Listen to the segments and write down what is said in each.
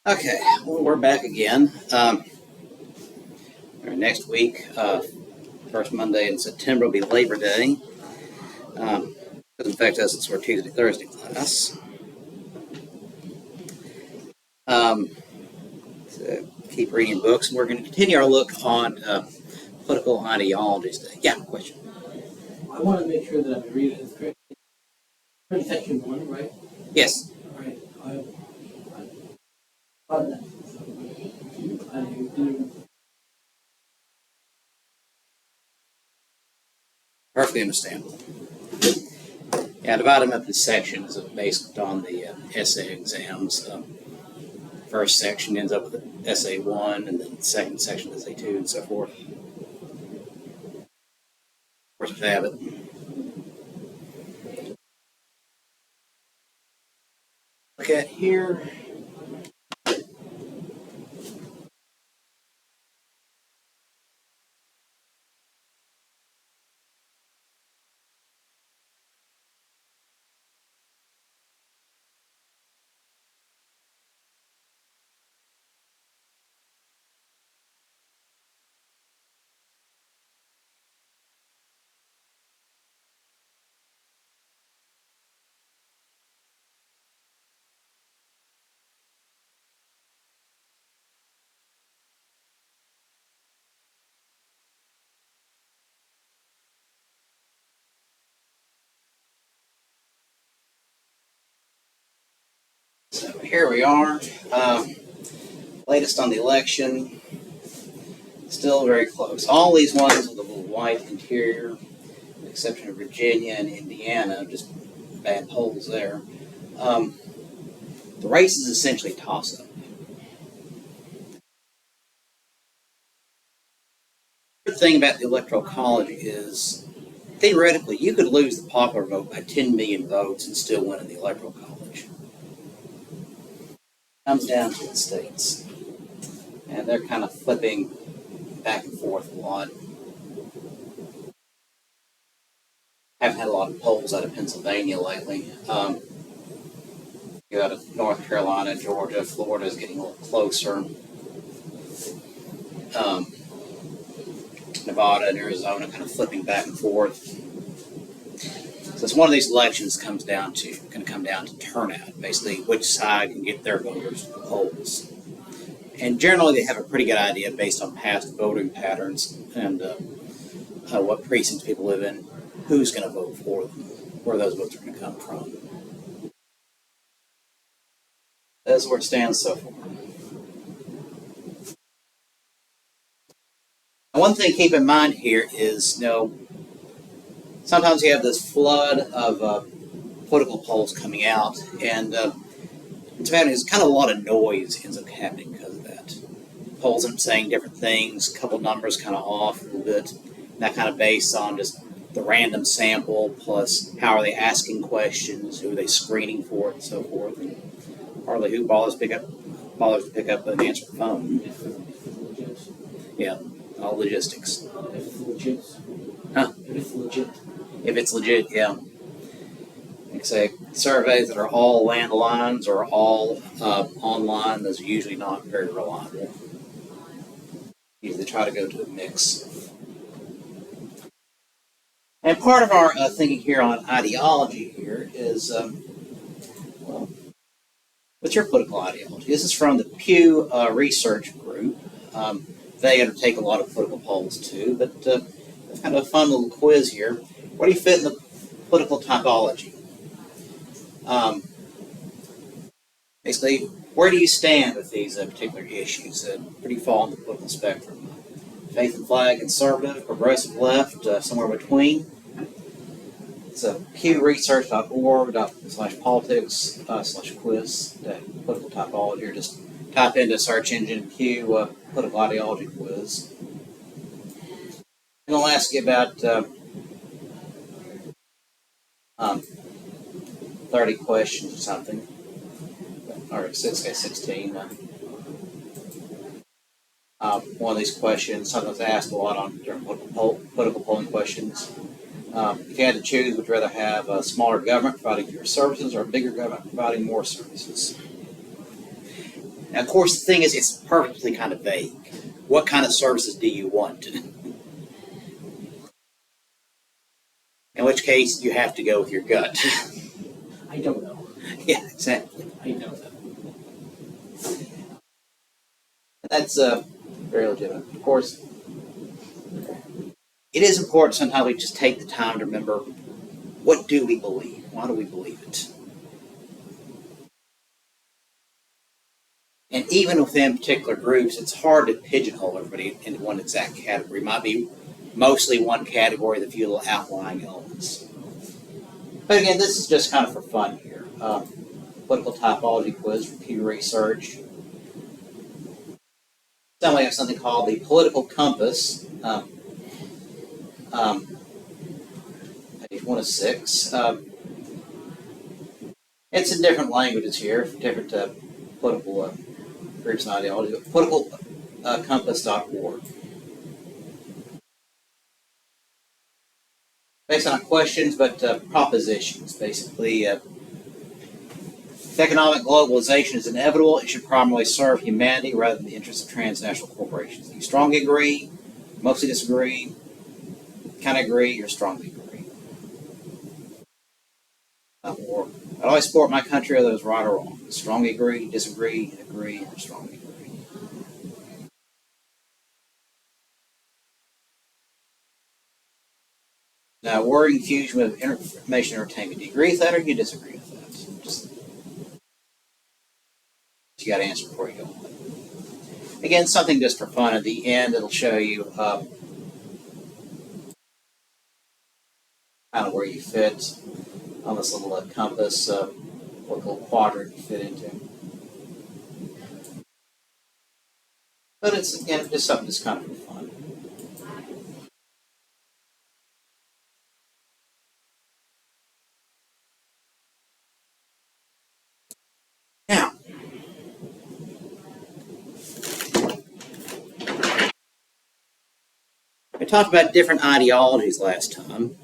Okay, well, we're back again. Next week, first Monday in September will be Labor Day. Doesn't affect us since we're Tuesday, Thursday class. So keep reading books. We're going to continue our look on political ideologies today. Yeah, question. I want to make sure that I'm reading this correctly. Section 1, right? Yes. All right. I didn't. Perfectly understandable. Yeah, I divide them up into sections based on the essay exams. First section ends up with essay 1, and then the second section essay 2, and so forth. Of course, we have it. Look at here. So here we are. Latest on the election. Still very close. All these ones with a little white interior, with the exception of Virginia and Indiana, just bad polls there. The race is essentially toss-up. The thing about the Electoral College is, theoretically, you could lose the popular vote by 10 million votes and still win in the Electoral College. Comes down to the states. And they're kind of flipping back and forth a lot. Haven't had a lot of polls out of Pennsylvania lately. You out of North Carolina, Georgia, Florida is getting a little closer. Nevada and Arizona kind of flipping back and forth. So it's one of these elections going to come down to turnout, basically which side can get their voters to the polls. And generally they have a pretty good idea based on past voting patterns and what precincts people live in, who's going to vote for them, where those votes are going to come from. That's where it stands so far. One thing to keep in mind here is, sometimes you have this flood of political polls coming out, and it's kind of a lot of noise ends up happening because of that. Polls end up saying different things, a couple numbers kind of off a little bit, and that kind of based on just the random sample, plus how are they asking questions, who are they screening for, and so forth. And hardly who bothers to pick up and answer the phone. Yeah. All logistics. If it's legit. Huh? If it's legit. If it's legit, yeah. Like I say, surveys that are all landlines or all online, those are usually not very reliable. Usually try to go to a mix. And part of our thinking here on ideology here is, what's your political ideology? This is from the Pew Research Group. They undertake a lot of political polls too, but it's kind of a fun little quiz here. Where do you fit in the political typology? Basically, where do you stand with these particular issues? Where do you fall on the political spectrum? Faith and flag, conservative, progressive left, somewhere between? It's pewresearch.org/politics/quiz, political typology, or just type into search engine Pew political ideology quiz. And I'll ask you about 30 questions or something. Or 16. One of these questions, sometimes asked a lot during political polling questions. If you had to choose, would you rather have a smaller government providing fewer services or a bigger government providing more services? Now, of course, the thing is, it's perfectly kind of vague. What kind of services do you want? In which case, you have to go with your gut. I don't know. Yeah, exactly. I don't know. That's very legitimate. Of course, it is important sometimes we just take the time to remember, what do we believe? Why do we believe it? And even within particular groups, it's hard to pigeonhole everybody into one exact category. It might be mostly one category with a few little outlying elements. But again, this is just kind of for fun here. Political typology quiz for Pew Research. Then we have something called the Political Compass. Page 1 of 6. It's in different languages here, for different political groups and ideologies. Politicalcompass.org. Based on not questions, but propositions. Basically, if economic globalization is inevitable, it should primarily serve humanity rather than the interests of transnational corporations. You strongly agree, mostly disagree, kind of agree, or strongly agree. Or I always support my country, whether it's right or wrong. Strongly agree, disagree, agree, or strongly agree. Now, word infusion with information entertainment. Do you agree with that or do you disagree with that? Just, you got to answer before you go on. Again, something just for fun. At the end, it'll show you kind of where you fit on this little compass, what little quadrant you fit into. But it's, again, just something just kind of for fun. Now, we talked about different ideologies last time.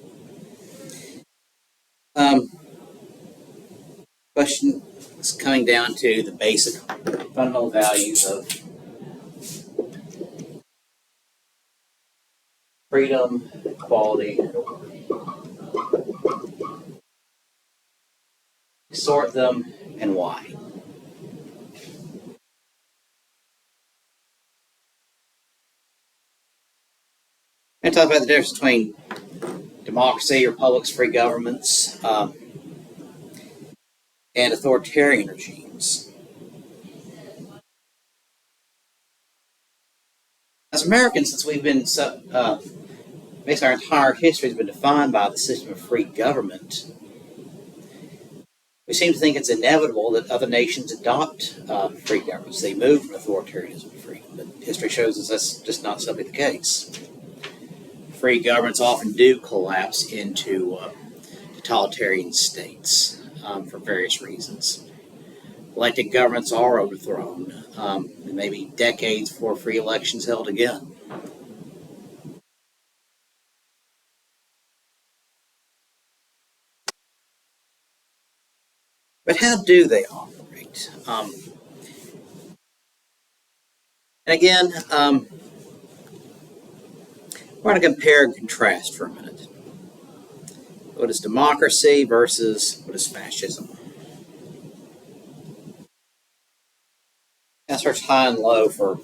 Question is coming down to the basic fundamental values of freedom, equality, and order. Sort them and why. And talk about the difference between democracy, republics, free governments, and authoritarian regimes. As Americans, since we've been basically our entire history has been defined by the system of free government, we seem to think it's inevitable that other nations adopt free governments. They move from authoritarianism to freedom, but history shows us that's just not simply the case. Free governments often do collapse into totalitarian states for various reasons. Elected governments are overthrown, maybe decades before free elections held again. But how do they operate? And again, we're going to compare and contrast for a minute. What is democracy versus what is fascism? I searched high and low for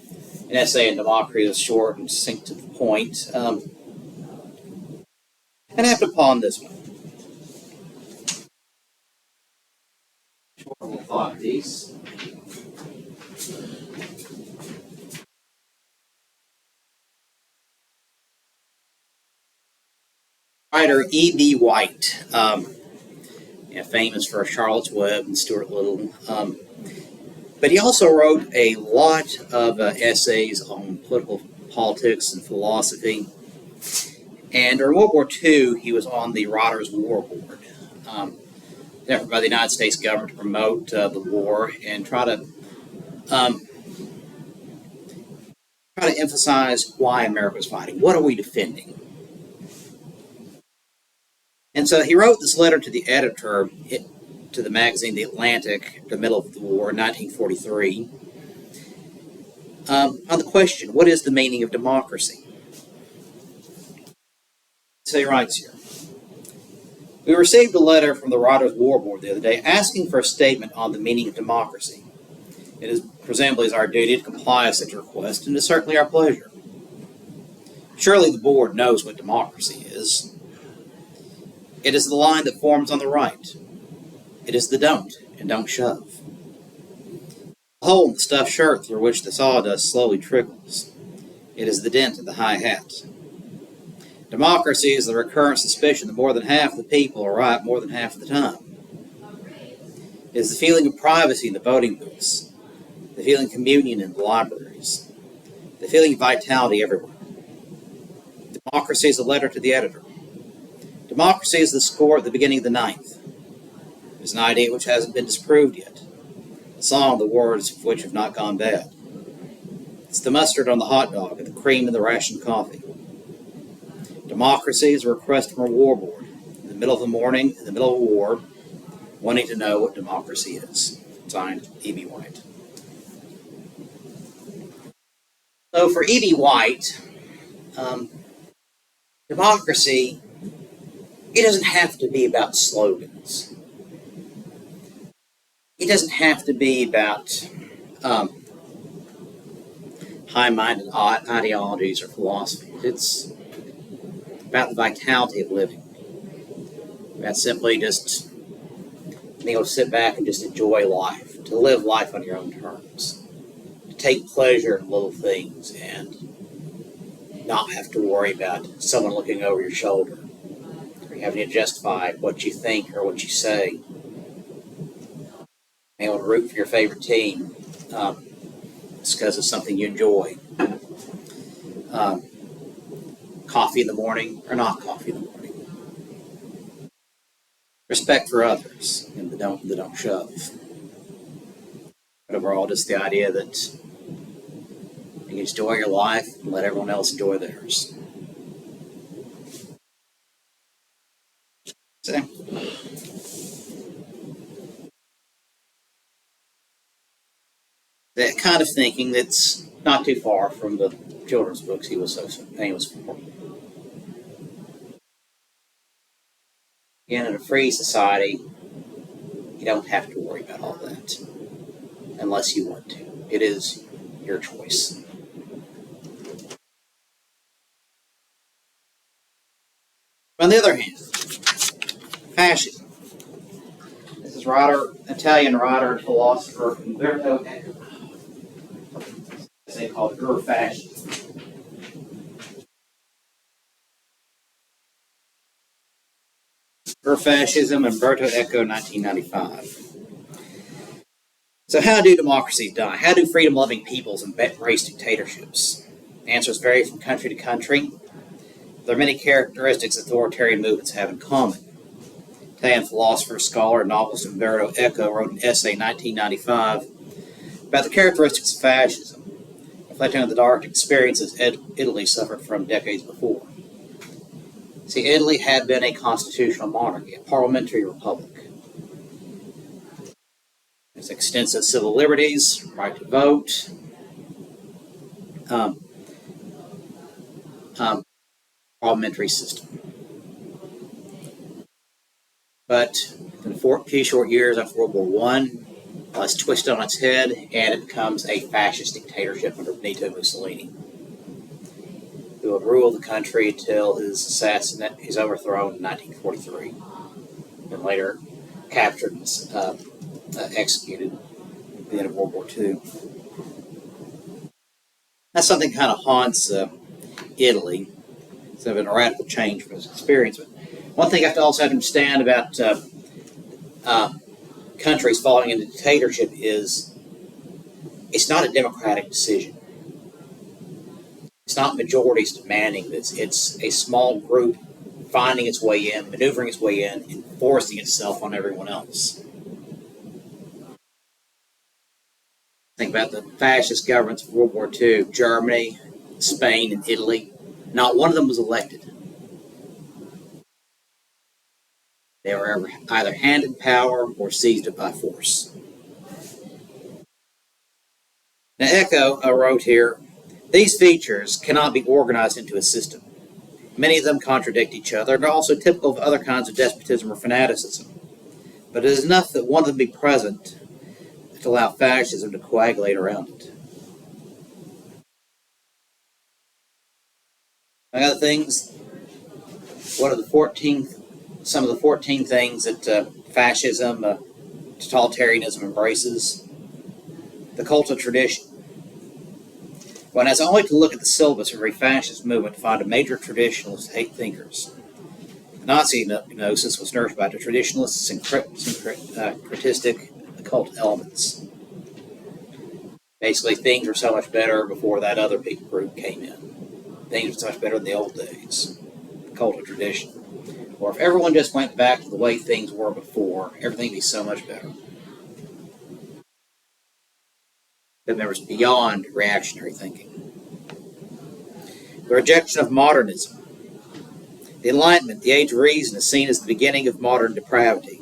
an essay in democracy that's short and succinct to the point. And I happened upon this one. Short little thought piece. Writer E.B. White, famous for Charlotte's Web and Stuart Little. But he also wrote a lot of essays on politics and philosophy. And during World War II, he was on the Writers' War Board, effort by the United States government to promote the war and try to emphasize why America was fighting. What are we defending? And so he wrote this letter to the editor, to the magazine The Atlantic, in the middle of the war in 1943. On the question, what is the meaning of democracy? So he writes here. We received a letter from the Writers' War Board the other day asking for a statement on the meaning of democracy. It is presumably our duty to comply with such a request, and it is certainly our pleasure. Surely the board knows what democracy is. It is the line that forms on the right. It is the don't and don't shove. The hole in the stuffed shirt through which the sawdust slowly trickles. It is the dent in the high hat. Democracy is the recurrent suspicion that more than half the people are right more than half of the time. It is the feeling of privacy in the voting booths, the feeling of communion in the libraries, the feeling of vitality everywhere. Democracy is a letter to the editor. Democracy is the score at the beginning of the ninth. It is an idea which hasn't been disproved yet, a song the words of which have not gone bad. It's the mustard on the hot dog and the cream in the rationed coffee. Democracy is a request from a war board, in the middle of the morning, in the middle of a war, wanting to know what democracy is. Signed, E.B. White. So for E.B. White, democracy, it doesn't have to be about slogans. It doesn't have to be about high-minded ideologies or philosophies. It's about the vitality of living. About simply just being able to sit back and just enjoy life, to live life on your own terms, to take pleasure in little things and not have to worry about someone looking over your shoulder or having to justify what you think or what you say. Being able to root for your favorite team just because it's something you enjoy. Coffee in the morning or not coffee in the morning. Respect for others and the don't shove. But overall, just the idea that you enjoy your life and let everyone else enjoy theirs. See? That kind of thinking that's not too far from the children's books he was so famous for. Again, in a free society, you don't have to worry about all that unless you want to. It is your choice. On the other hand, fascism. This is Italian writer and philosopher Umberto Eco. They call it fascism. Fascism, Umberto Eco, 1995. So how do democracies die? How do freedom-loving peoples embrace dictatorships? Answers vary from country to country. There are many characteristics authoritarian movements have in common. Italian philosopher, scholar, and novelist Umberto Eco wrote an essay in 1995 about the characteristics of fascism, reflecting on the dark experiences Italy suffered from decades before. See, Italy had been a constitutional monarchy, a parliamentary republic. There's extensive civil liberties, right to vote, parliamentary system. But in a few short years after World War I, it's twisted on its head and it becomes a fascist dictatorship under Benito Mussolini, who would rule the country until his overthrown in 1943, and later captured and executed at the end of World War II. That's something kind of haunts Italy. It's been a radical change from his experience. But one thing you have to also understand about countries falling into dictatorship is it's not a democratic decision. It's not majorities demanding this. It's a small group finding its way in, maneuvering its way in, and forcing itself on everyone else. Think about the fascist governments of World War II, Germany, Spain, and Italy. Not one of them was elected. They were either handed power or seized it by force. Now, Eco wrote here, these features cannot be organized into a system. Many of them contradict each other and are also typical of other kinds of despotism or fanaticism. But it is enough that one of them be present to allow fascism to coagulate around it. Among other things, some of the 14 things that fascism, totalitarianism embraces. The cult of tradition. One has only to look at the syllabus of every fascist movement to find a major traditionalist hate thinkers. Nazi gnosis was nourished by the traditionalists and syncretistic occult elements. Basically, things were so much better before that other group came in. Things were so much better in the old days. The cult of tradition. Or if everyone just went back to the way things were before, everything would be so much better. But there was beyond reactionary thinking. The rejection of modernism. The Enlightenment, the Age of Reason, is seen as the beginning of modern depravity.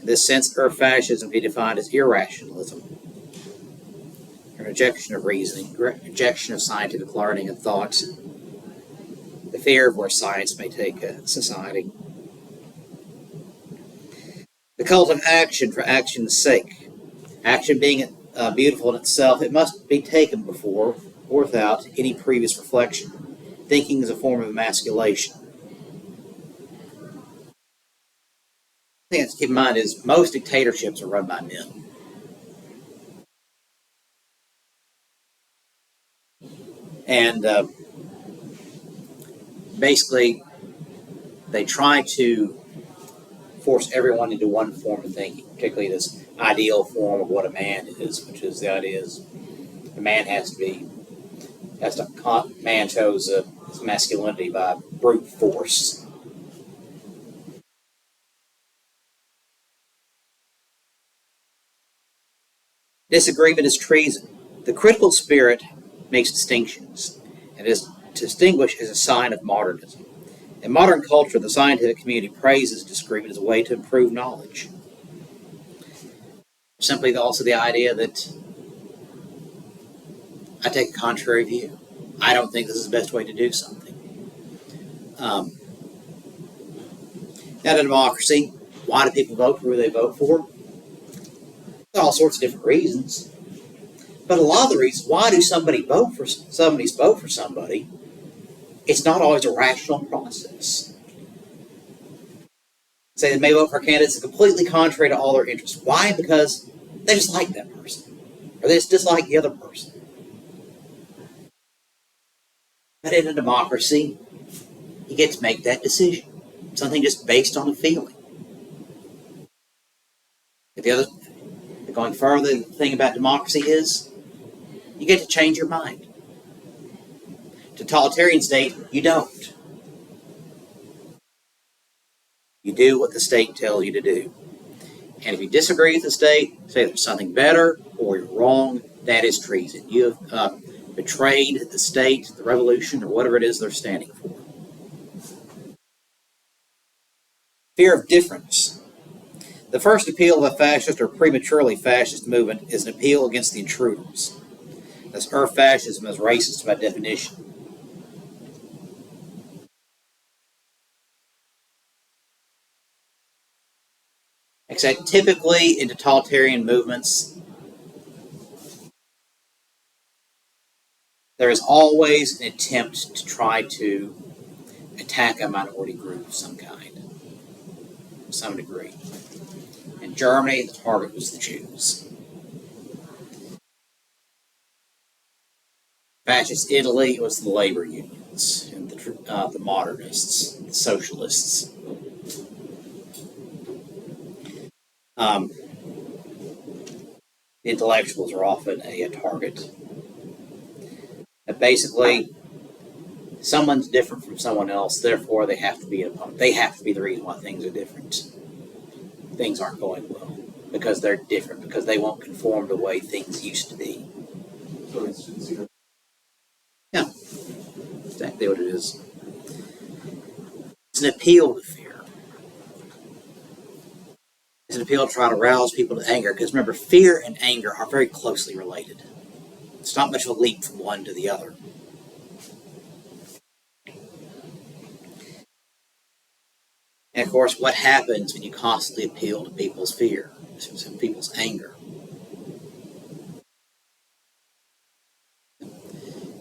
In this sense, fascism can be defined as irrationalism. A rejection of reasoning, rejection of scientific learning and thought, the fear of where science may take a society. The cult of action for action's sake. Action being beautiful in itself, it must be taken before or without any previous reflection. Thinking is a form of emasculation. The thing to keep in mind is most dictatorships are run by men. And basically, they try to force everyone into one form of thinking, particularly this ideal form of what a man is, which is the idea is a man man shows his masculinity by brute force. Disagreement is treason. The critical spirit makes distinctions, and is distinguished as a sign of modernism. In modern culture, the scientific community praises disagreement as a way to improve knowledge. Simply also the idea that I take a contrary view. I don't think this is the best way to do something. Now, in a democracy, why do people vote for who they vote for? There are all sorts of different reasons. But a lot of the reasons why do somebody vote for somebody, it's not always a rational process. Say they may vote for candidates completely contrary to all their interests. Why? Because they just like that person. Or they just dislike the other person. But in a democracy, you get to make that decision. Something just based on a feeling. Going further, the thing about democracy is you get to change your mind. Totalitarian state, you don't. You do what the state tells you to do. And if you disagree with the state, say there's something better or you're wrong, that is treason. You have betrayed the state, the revolution, or whatever it is they're standing for. Fear of difference. The first appeal of a fascist or prematurely fascist movement is an appeal against the intruders. Thus, fascism is racist by definition. Except typically in totalitarian movements, there is always an attempt to try to attack a minority group of some kind, to some degree. In Germany, the target was the Jews. Fascist Italy, it was the labor unions, and the modernists, the socialists. The intellectuals are often a target. But basically, someone's different from someone else, therefore they have to be an opponent. They have to be the reason why things are different. Things aren't going well because they're different, because they won't conform to the way things used to be. Yeah, exactly what it is. It's an appeal to fear. It's an appeal to try to rouse people to anger, because remember, fear and anger are very closely related. It's not much of a leap from one to the other. And of course, what happens when you constantly appeal to people's fear, to people's anger?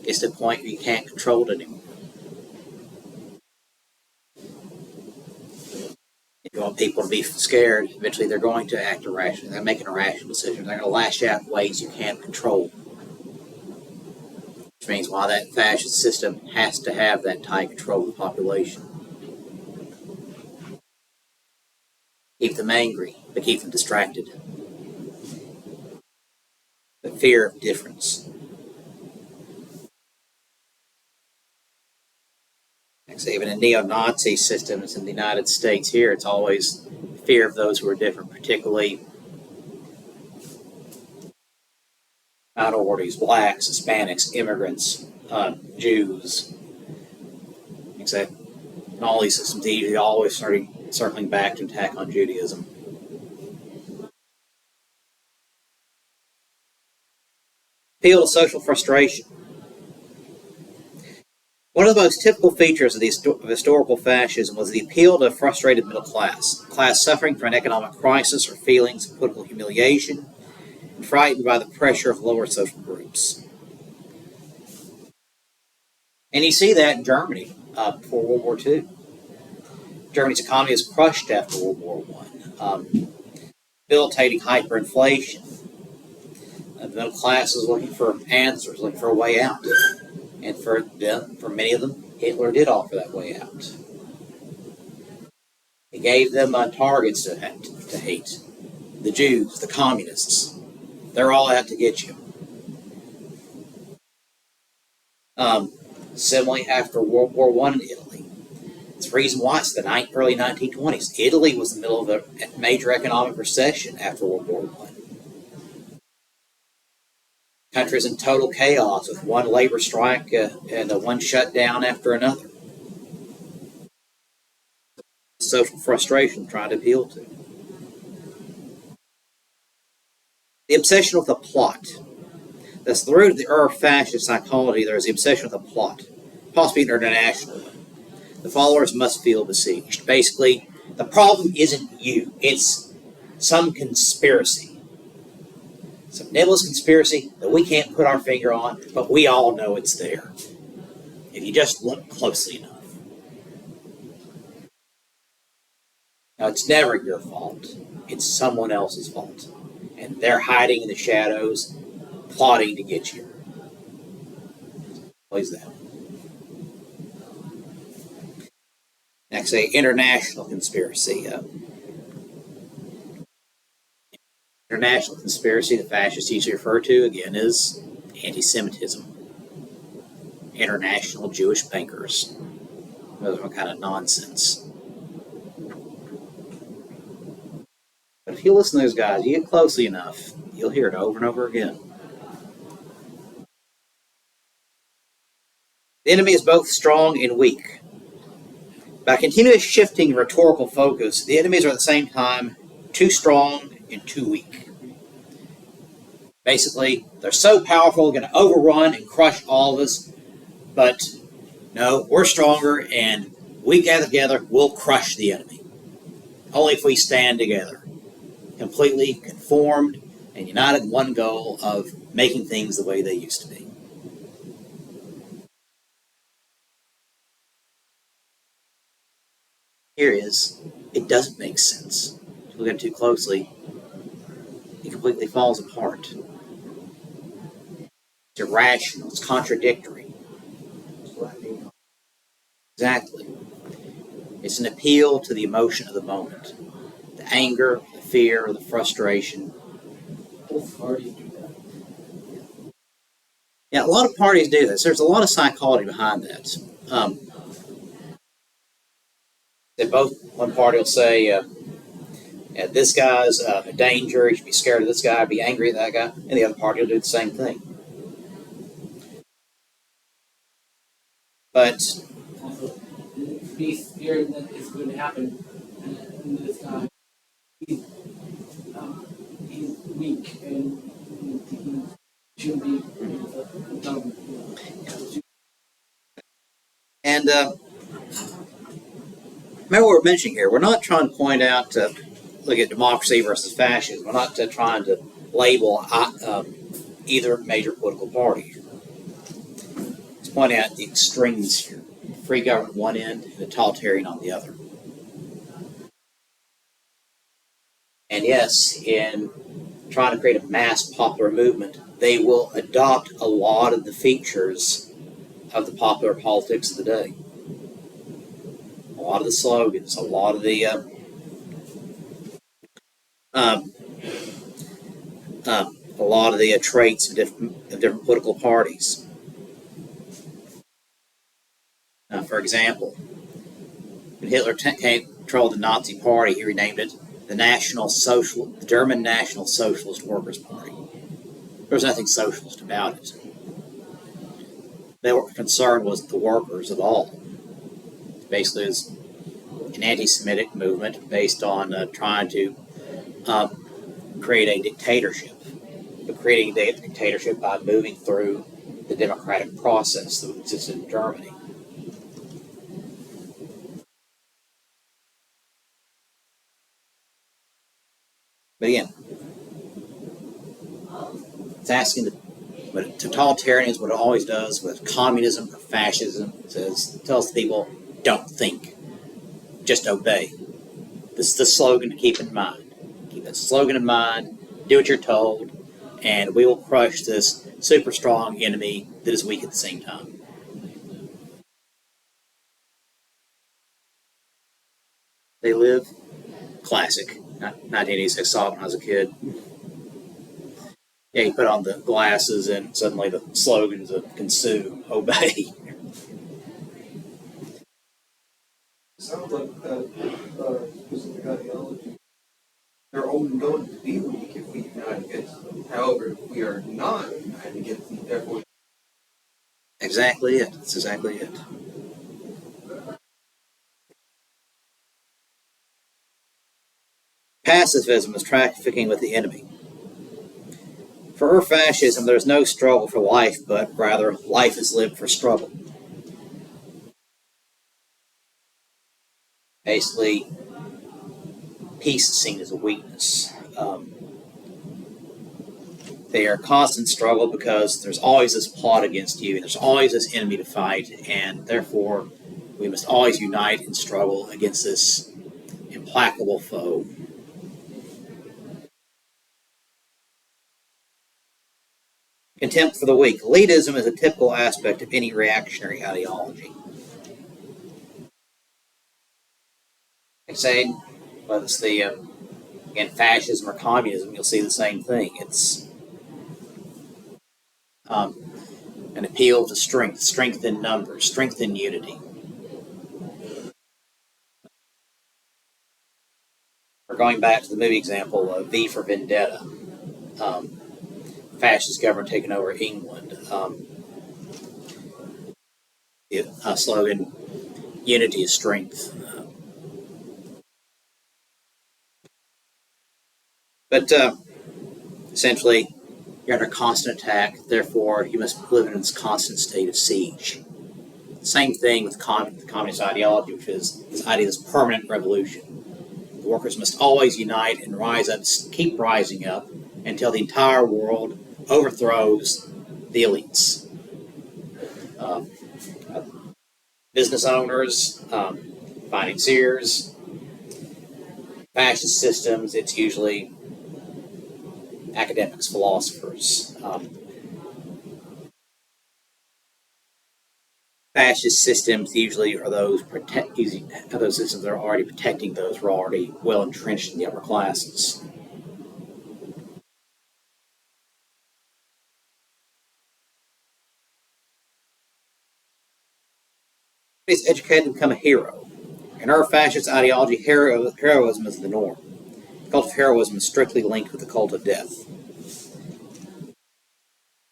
It's the point where you can't control it anymore. If you want people to be scared, eventually they're going to act irrationally. They're making irrational decisions. They're going to lash out in ways you can't control. Which means why that fascist system has to have that tight control of the population. Keep them angry, but keep them distracted. The fear of difference. So even in neo-Nazi systems in the United States here, it's always fear of those who are different, particularly minorities, blacks, Hispanics, immigrants, Jews. Except in all these systems, they always started circling back to attack on Judaism. Appeal to social frustration. One of the most typical features of historical fascism was the appeal to a frustrated middle class, a class suffering from an economic crisis or feelings of political humiliation, and frightened by the pressure of lower social groups. And you see that in Germany before World War II. Germany's economy was crushed after World War I, debilitating hyperinflation. The middle class was looking for answers, looking for a way out. And for many of them, Hitler did offer that way out. He gave them targets to hate. The Jews, the communists, they're all out to get you. Similarly, after World War I in Italy, it's the reason why it's the early 1920s. Italy was in the middle of a major economic recession after World War I. Country's in total chaos with one labor strike and one shutdown after another. Social frustration trying to appeal to. The obsession with the plot. That's the root of the fascist psychology. There is the obsession with the plot, possibly an international one. The followers must feel besieged. Basically, the problem isn't you. It's some conspiracy. Some nebulous conspiracy that we can't put our finger on, but we all know it's there. If you just look closely enough. Now, it's never your fault. It's someone else's fault. And they're hiding in the shadows, plotting to get you. What is that? Next, international conspiracy. International conspiracy, the fascists usually refer to, again, is anti-Semitism. International Jewish bankers. Those are kind of nonsense. But if you listen to those guys, you get closely enough, you'll hear it over and over again. The enemy is both strong and weak. By continuous shifting rhetorical focus, the enemies are at the same time too strong and too weak. Basically, they're so powerful, going to overrun and crush all of us, but no, we're stronger, and we gather together, we'll crush the enemy. Only if we stand together, completely conformed and united in one goal of making things the way they used to be. Here is, it doesn't make sense. If you look at it too closely, it completely falls apart. It's irrational, it's contradictory. Exactly. It's an appeal to the emotion of the moment. The anger, the fear, the frustration. Both parties do that. Yeah, a lot of parties do this. There's a lot of psychology behind that. One party will say, this guy's a danger, you should be scared of this guy, be angry at that guy, and the other party will do the same thing. But Also, be scared that it's going to happen, and this guy, he's weak, and shouldn't be the government. And remember what we're mentioning here. We're not trying to point out, look at democracy versus fascism. We're not trying to label either major political party. It's pointing out the extremes here. Free government on one end and totalitarian on the other. And yes, in trying to create a mass popular movement, they will adopt a lot of the features of the popular politics of the day. A lot of the slogans, a lot of the traits of different political parties. For example, when Hitler controlled the Nazi Party, he renamed it the German National Socialist Workers' Party. There was nothing socialist about it. Their concern was the workers of all. Basically, it was an anti-Semitic movement based on trying to create a dictatorship, but creating a dictatorship by moving through the democratic process that existed in Germany. But again, it's asking but totalitarianism, what it always does with communism or fascism, tells people, don't think, just obey. This is the slogan to keep in mind. Keep that slogan in mind, do what you're told, and we will crush this super strong enemy that is weak at the same time. They live, classic. 1986, saw it when I was a kid. Yeah, you put on the glasses and suddenly the slogans of consume, obey. Sounds like that specific ideology. They're only going to be weak if we unite against them. However, if we are not united against them, therefore. Exactly it. That's exactly it. Pacifism is trafficking with the enemy. For her fascism, there is no struggle for life, but rather life is lived for struggle. Basically, peace is seen as a weakness. They are a constant struggle because there's always this plot against you, and there's always this enemy to fight, and therefore we must always unite and struggle against this implacable foe. Contempt for the weak. Elitism is a typical aspect of any reactionary ideology. Like saying, whether it's the again fascism or communism, you'll see the same thing. It's an appeal to strength in numbers, strength in unity. We're going back to the movie example of V for Vendetta. Fascist government taking over England. The slogan, unity is strength. But essentially, you're under constant attack, therefore you must live in this constant state of siege. Same thing with communist ideology, which is this idea of this permanent revolution. The workers must always unite and rise up, keep rising up, until the entire world overthrows the elites. Business owners, financiers, fascist systems, it's usually academics, philosophers. Fascist systems usually are those systems that are already protecting those who are already well entrenched in the upper classes. He's educated to become a hero. In our fascist ideology, heroism is the norm. The cult of heroism is strictly linked with the cult of death.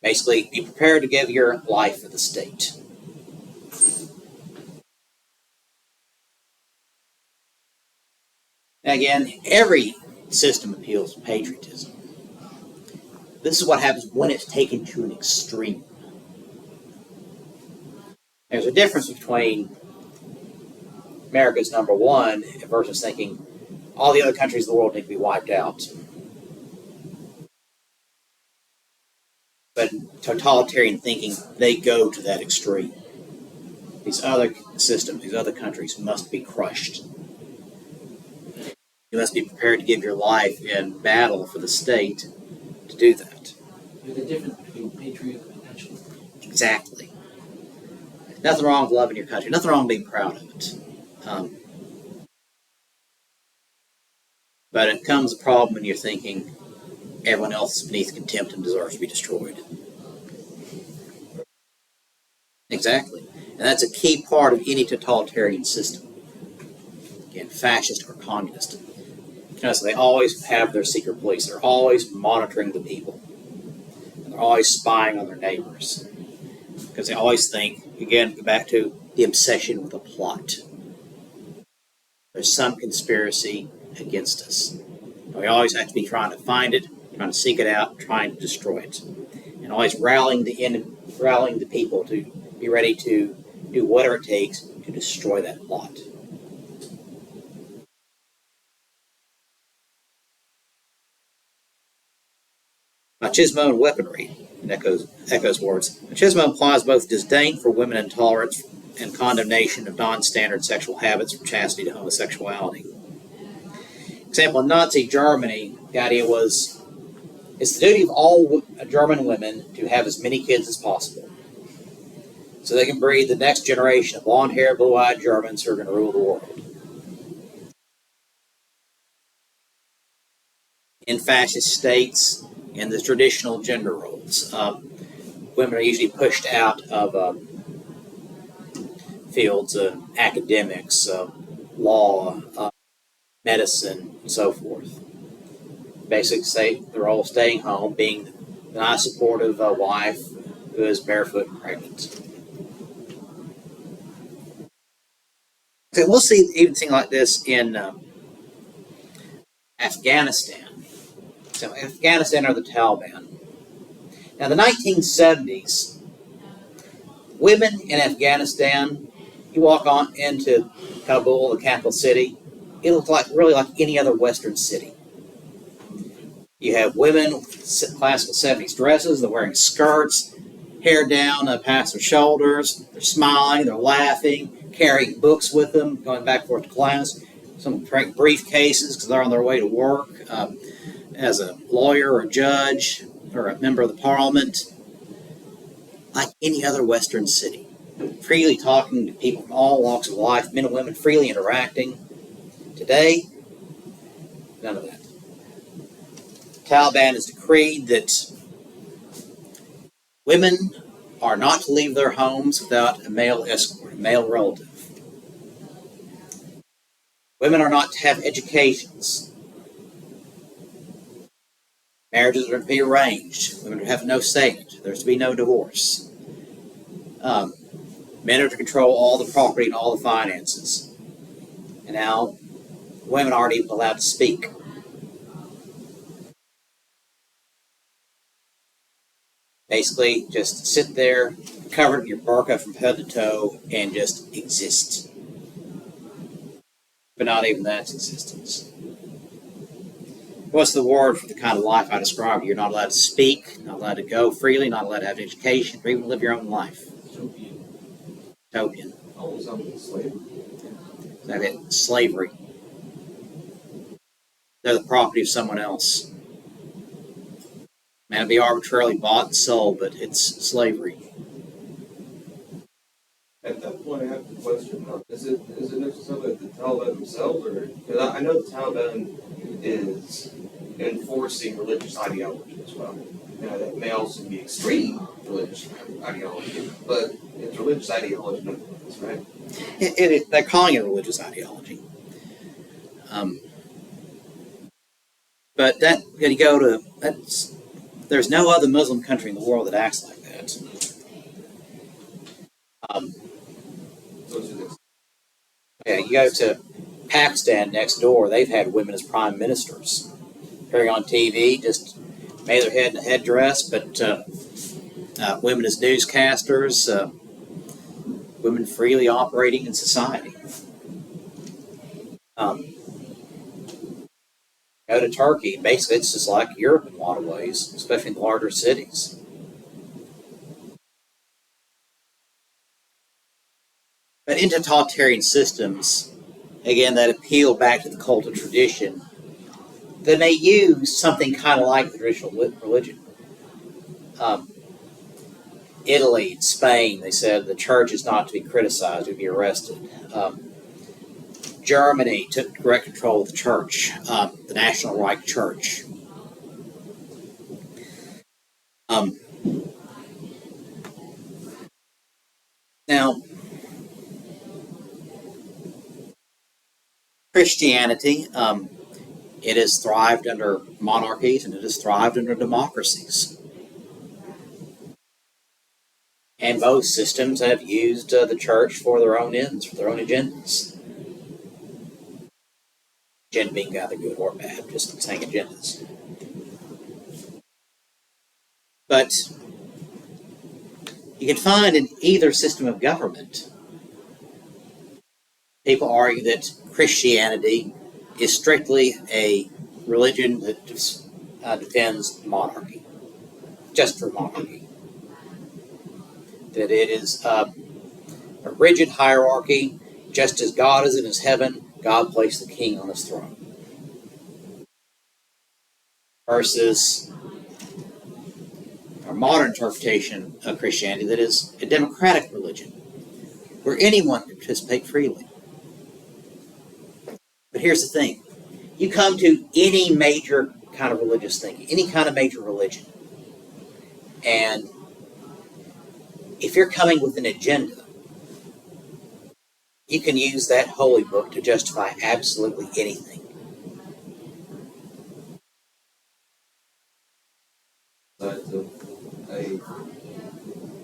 Basically, be prepared to give your life for the state. Again, every system appeals to patriotism. This is what happens when it's taken to an extreme. There's a difference between America's number one versus thinking all the other countries of the world need to be wiped out. But in totalitarian thinking, they go to that extreme. These other systems, these other countries must be crushed. You must be prepared to give your life in battle for the state to do that. There's a difference between patriotism and nationalism. Exactly. Nothing wrong with loving your country. Nothing wrong with being proud of it. But it comes a problem when you're thinking everyone else is beneath contempt and deserves to be destroyed. Exactly. And that's a key part of any totalitarian system. Again, fascist or communist. Because they always have their secret police. They're always monitoring the people. And they're always spying on their neighbors. Because they always think, again, go back to the obsession with a plot. There's some conspiracy against us. And we always have to be trying to find it, trying to seek it out, trying to destroy it. And always rallying the people to be ready to do whatever it takes to destroy that plot. Machismo and weaponry, in Eco's words. Machismo implies both disdain for women and tolerance and condemnation of non-standard sexual habits from chastity to homosexuality. Example, in Nazi Germany, the idea was, it's the duty of all German women to have as many kids as possible, so they can breed the next generation of blonde-haired, blue-eyed Germans who are going to rule the world. In fascist states, in the traditional gender roles, women are usually pushed out of fields of academics, law, medicine, and so forth. Basically, say they're all staying home, being the nice, supportive wife who is barefoot and pregnant. So we'll see even thing like this in Afghanistan. So Afghanistan are the Taliban. Now, the 1970s, women in Afghanistan, you walk on into Kabul, the capital city, it looks really like any other Western city. You have women with classical 70s dresses, they're wearing skirts, hair down past their shoulders, they're smiling, they're laughing, carrying books with them, going back and forth to class, some briefcases because they're on their way to work as a lawyer or a judge or a member of the parliament, like any other Western city. Freely talking to people from all walks of life, men and women freely interacting. Today, none of that. Taliban has decreed that women are not to leave their homes without a male escort, a male relative. Women are not to have educations. Marriages are to be arranged. Women have no say in it. There's to be no divorce. Men are to control all the property and all the finances. And now, women aren't even allowed to speak. Basically, just sit there, covered in your burqa from head to toe, and just exist. But not even that's existence. What's the word for the kind of life I described? You're not allowed to speak, not allowed to go freely, not allowed to have an education, or even live your own life. Utopian. Almost something slavery. That's it. Slavery. They're the property of someone else. Man, it'd be arbitrarily bought and sold, but it's slavery. At that point, I have to question: is it necessarily the Taliban themselves, or because I know the Taliban is enforcing religious ideology as well. Now, that may also be extreme religious ideology, but it's religious ideology nonetheless, right? They're calling it religious ideology. But that, you go to, there's no other Muslim country in the world that acts like that. Yeah, you go to Pakistan next door, they've had women as prime ministers. Appearing on TV, just May their head in a headdress, but women as newscasters, women freely operating in society. Um, Go to Turkey, basically it's just like Europe in a lot of ways, especially in the larger cities. But in totalitarian systems, again, that appeal back to the cult of tradition, then they use something kind of like the traditional religion. Um, Italy, Spain, they said the church is not to be criticized, to be arrested. Germany took direct control of the church, the National Reich Church. Um, Now, Christianity, it has thrived under monarchies and it has thrived under democracies. And both systems have used the church for their own ends, for their own agendas. Agenda being either good or bad, just saying agendas. But you can find in either system of government, people argue that Christianity is strictly a religion that defends monarchy, just for monarchy. That it is a rigid hierarchy, just as God is in his heaven, God placed the king on his throne. Versus our modern interpretation of Christianity that is a democratic religion, where anyone can participate freely. But here's the thing. You come to any major kind of religious thinking, any kind of major religion, and if you're coming with an agenda, you can use that holy book to justify absolutely anything. Besides a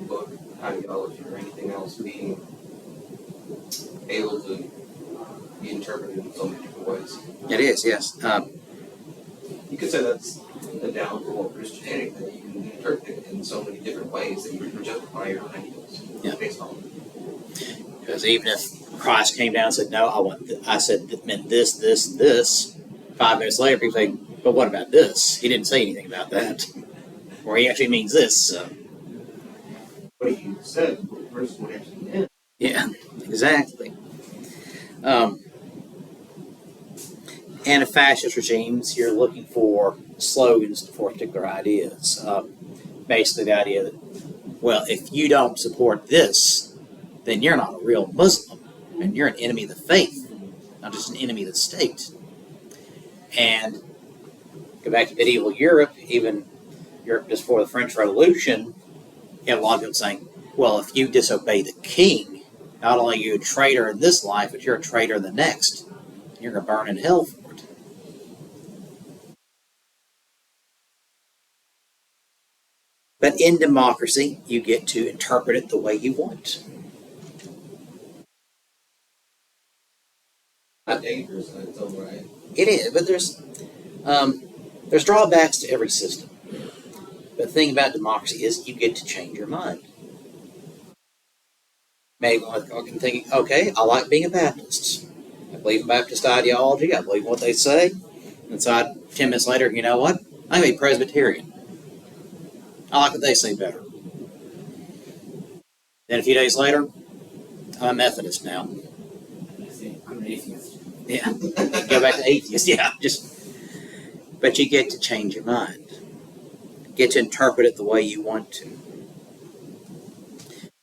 book, ideology, or anything else being able to be interpreted in so many different ways. It is, yes. You could say that's the downfall of Christianity, that you can interpret it in so many different ways that you can justify your ideals based on it. Because even if Christ came down and said, no, I said it meant this, this, this, 5 minutes later, people say, but what about this? He didn't say anything about that. Or he actually means this. So. What you said versus what actually meant. Yeah, exactly. And in fascist regimes, you're looking for slogans for particular ideas. Basically, the idea that, well, if you don't support this, then you're not a real Muslim, and you're an enemy of the faith, not just an enemy of the state. And go back to medieval Europe, even Europe just before the French Revolution, you have a lot of people saying, well, if you disobey the king, not only are you a traitor in this life, but you're a traitor in the next. You're going to burn in hell for it. But in democracy, you get to interpret it the way you want. Not dangerous in its own right. It is, but there's drawbacks to every system. But the thing about democracy is you get to change your mind. Maybe I can think, okay, I like being a Baptist. I believe in Baptist ideology. I believe in what they say. Inside 10 minutes later, you know what? I'm a Presbyterian. I like what they say better. Then a few days later, I'm a Methodist now. I'm an atheist. Yeah. Go back to atheist. Yeah. But you get to change your mind. Get to interpret it the way you want to.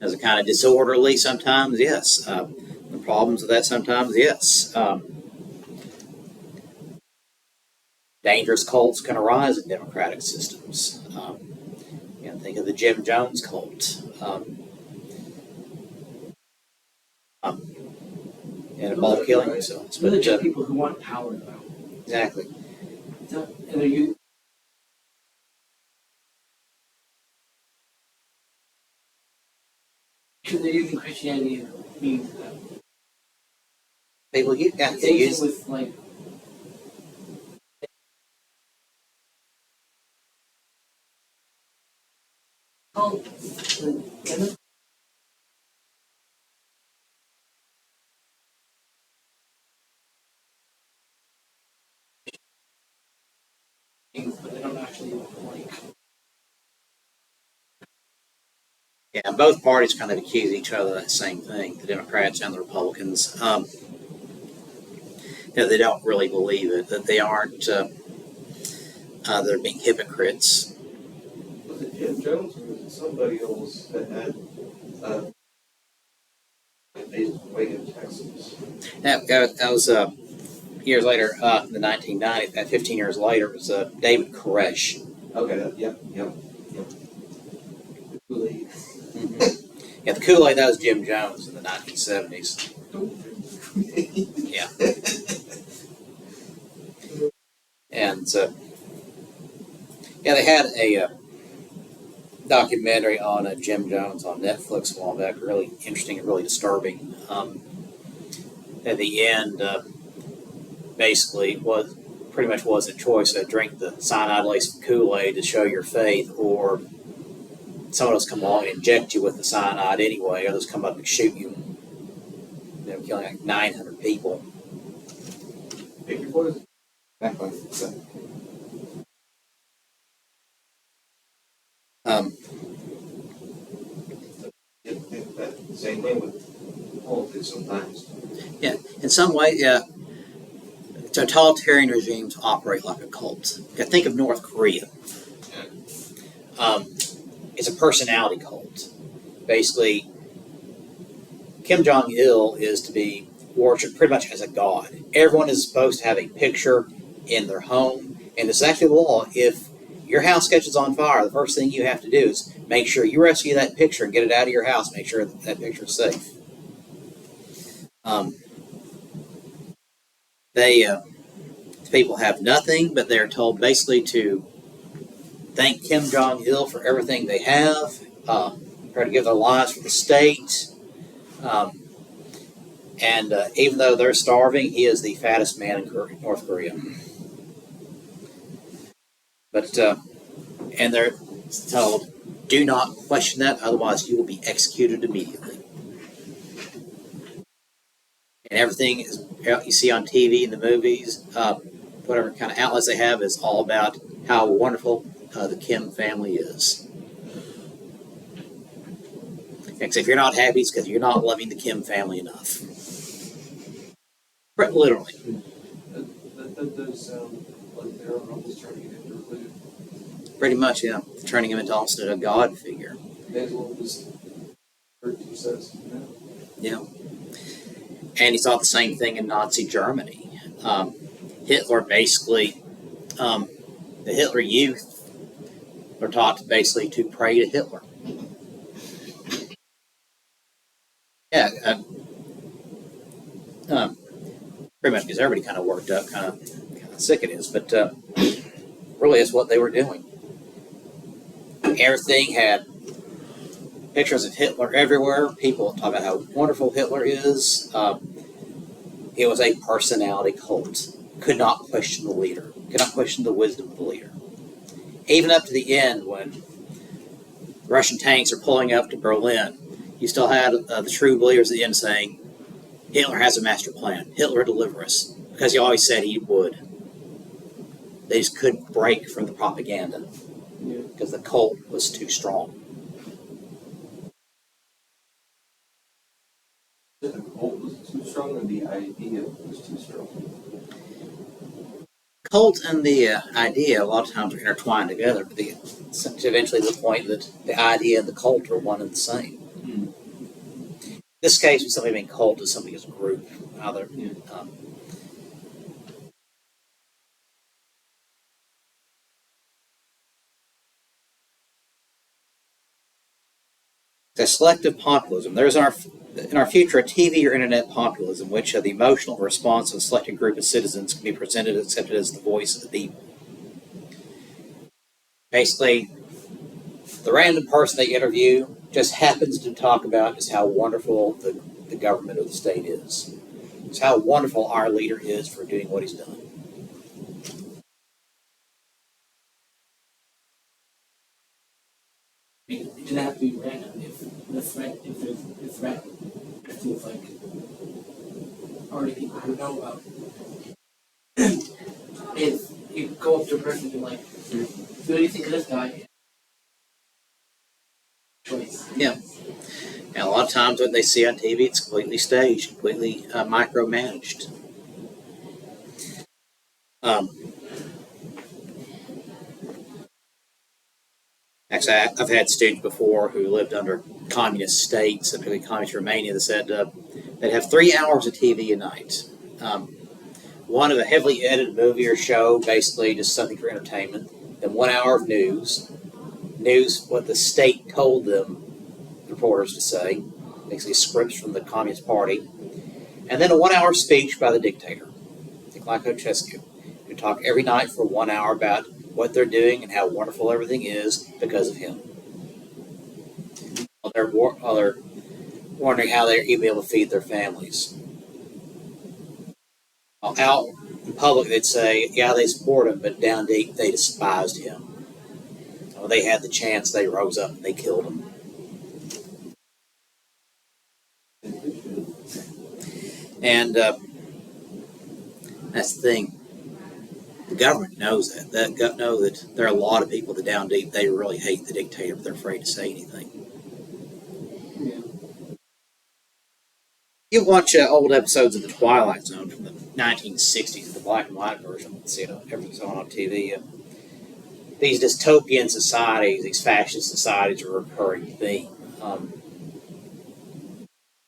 Is it kind of disorderly sometimes? Yes. The problems with that sometimes? Yes. Dangerous cults can arise in democratic systems. Think of the Jim Jones cult. And involve killing themselves. It's really just people who want power, though. Exactly. And they're using Christianity as a means to them. People use Same with like Oh, and but they don't actually like. Yeah, both parties kind of accuse each other of that same thing, the Democrats and the Republicans. They don't really believe it, that they aren't, they're being hypocrites. Was it Jim Jones or was it somebody else that had based way in Texas? That was years later, in the 1990s, 15 years later, it was David Koresh. Okay, yep. Kool-Aid. Yeah, the Kool-Aid, that was Jim Jones in the 1970s. Yeah. And yeah, they had a documentary on Jim Jones on Netflix a while back, really interesting and really disturbing. At the end, basically, was pretty much was a choice to drink the cyanide-laced Kool-Aid to show your faith, or someone else come along and inject you with the cyanide anyway. Others come up and shoot you. Killing like 900 people. Pick your poison. Exactly. That same way with politics sometimes. Yeah, in some way, yeah, totalitarian regimes operate like a cult. Think of North Korea. It's a personality cult. Basically, Kim Jong Il is to be worshipped pretty much as a god. Everyone is supposed to have a picture in their home, and it's actually the law. If your house catches on fire, the first thing you have to do is make sure you rescue that picture and get it out of your house. Make sure that picture is safe. People have nothing, but they're told basically to thank Kim Jong Il for everything they have. Try to give their lives for the state. And even though they're starving, he is the fattest man in North Korea. But and they're told, do not question that, otherwise you will be executed immediately. And everything is you see on TV and the movies, whatever kind of outlets they have, is all about how wonderful the Kim family is. Because if you're not happy, it's because you're not loving the Kim family enough. Literally. That does sound like they're almost turning it into religion. Pretty much, yeah. Turning him into also a god figure. May as well just hurt yourselves. Yeah. And he saw the same thing in Nazi Germany. Hitler basically, the Hitler youth were taught basically to pray to Hitler. Yeah. Pretty much because everybody kind of worked up, kind of sick it is, but really it's what they were doing. Everything had pictures of Hitler everywhere. People talk about how wonderful Hitler is. It was a personality cult. Could not question the leader. Could not question the wisdom of the leader. Even up to the end, when Russian tanks are pulling up to Berlin, you still had the true believers at the end saying, Hitler has a master plan. Hitler will deliver us. Because he always said he would. They just couldn't break from the propaganda. Because the cult was too strong. The cult was too strong, or the idea was too strong? Cult and the idea a lot of times are intertwined together. Eventually the point that the idea and the cult are one and the same. In this case, we simply mean cult as something as a group. The selective populism. There's in our future a TV or internet populism, which the emotional response of a selected group of citizens can be presented and accepted as the voice of the people. Basically, the random person they interview just happens to talk about just how wonderful the government or the state is. It's how wonderful our leader is for doing what he's done. It doesn't have to be random. If there's a threat, it feels like already people who know about is you go up to a person and be like, so what do you think of this guy? Choice. Yeah. And a lot of times what they see on TV, it's completely staged, completely micromanaged. Actually, I've had students before who lived under communist states, particularly communist Romania, that said they'd have 3 hours of TV a night. One of a heavily edited movie or show, basically just something for entertainment. Then 1 hour of news, what the state told them, reporters to say, basically scripts from the Communist Party, and then a 1 hour speech by the dictator, Nicolae Ceausescu, who talk every night for 1 hour about what they're doing and how wonderful everything is because of him. While they're wondering how they're even able to feed their families. Out in public, they'd say, yeah, they support him, but down deep, they despised him. When they had the chance, they rose up and they killed him. And that's the thing. The government knows that. They know that there are a lot of people that down deep, they really hate the dictator, but they're afraid to say anything. Yeah. You watch old episodes of The Twilight Zone from the 1960s, the black and white version. See, everything's on TV. These dystopian societies, these fascist societies, are a recurring theme.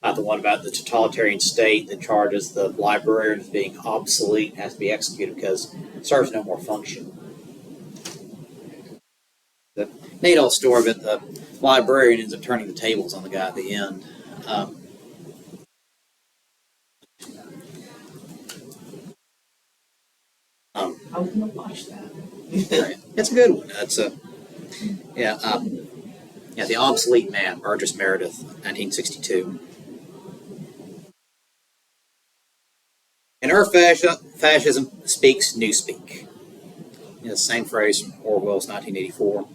Not the one about the totalitarian state that charges the librarian as being obsolete and has to be executed because it serves no more function. The neat old story about the librarian ends up turning the tables on the guy at the end. I was gonna watch that. It's a good one. That's The Obsolete Man, Burgess Meredith, 1962. And Earth fascism speaks newspeak. The same phrase from Orwell's 1984.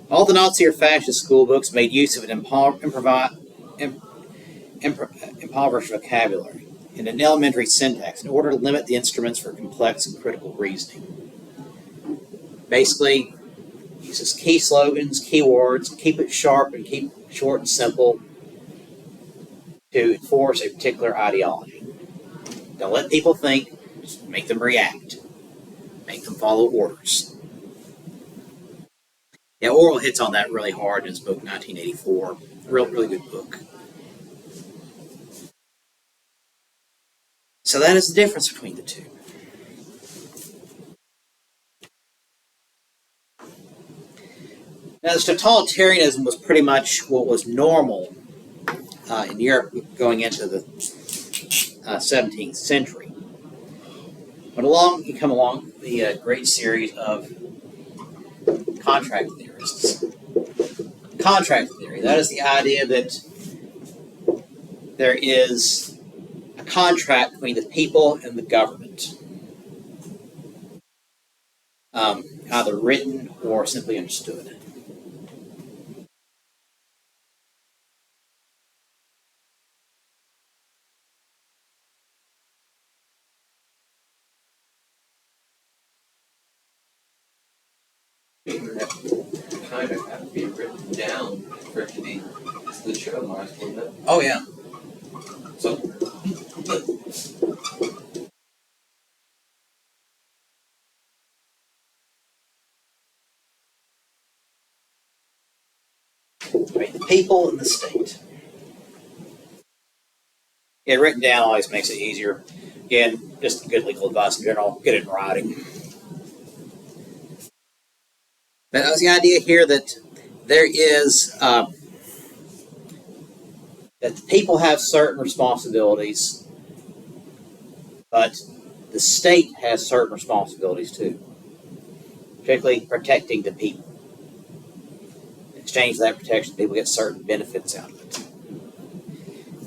All the Nazi or fascist school books made use of an impoverished vocabulary and an elementary syntax in order to limit the instruments for complex and critical reasoning. Basically, uses key slogans, keywords, keep it sharp and keep it short and simple to enforce a particular ideology. Don't let people think, just make them react. Make them follow orders. Yeah, Orwell hits on that really hard in his book 1984. Really good book. So that is the difference between the two. Now, this totalitarianism was pretty much what was normal in Europe going into the 17th century. But you come along the great series of contract theorists. Contract theory, that is the idea that there is a contract between the people and the government, either written or simply understood. Kind of have to be written down for it to be legitimized, wouldn't it? Oh, yeah. So, Right, the people and the state. Yeah, written down always makes it easier. Again, just good legal advice in general, get it in writing. But that was the idea here that there is, that the people have certain responsibilities, but the state has certain responsibilities too, particularly protecting the people. In exchange for that protection, people get certain benefits out of it.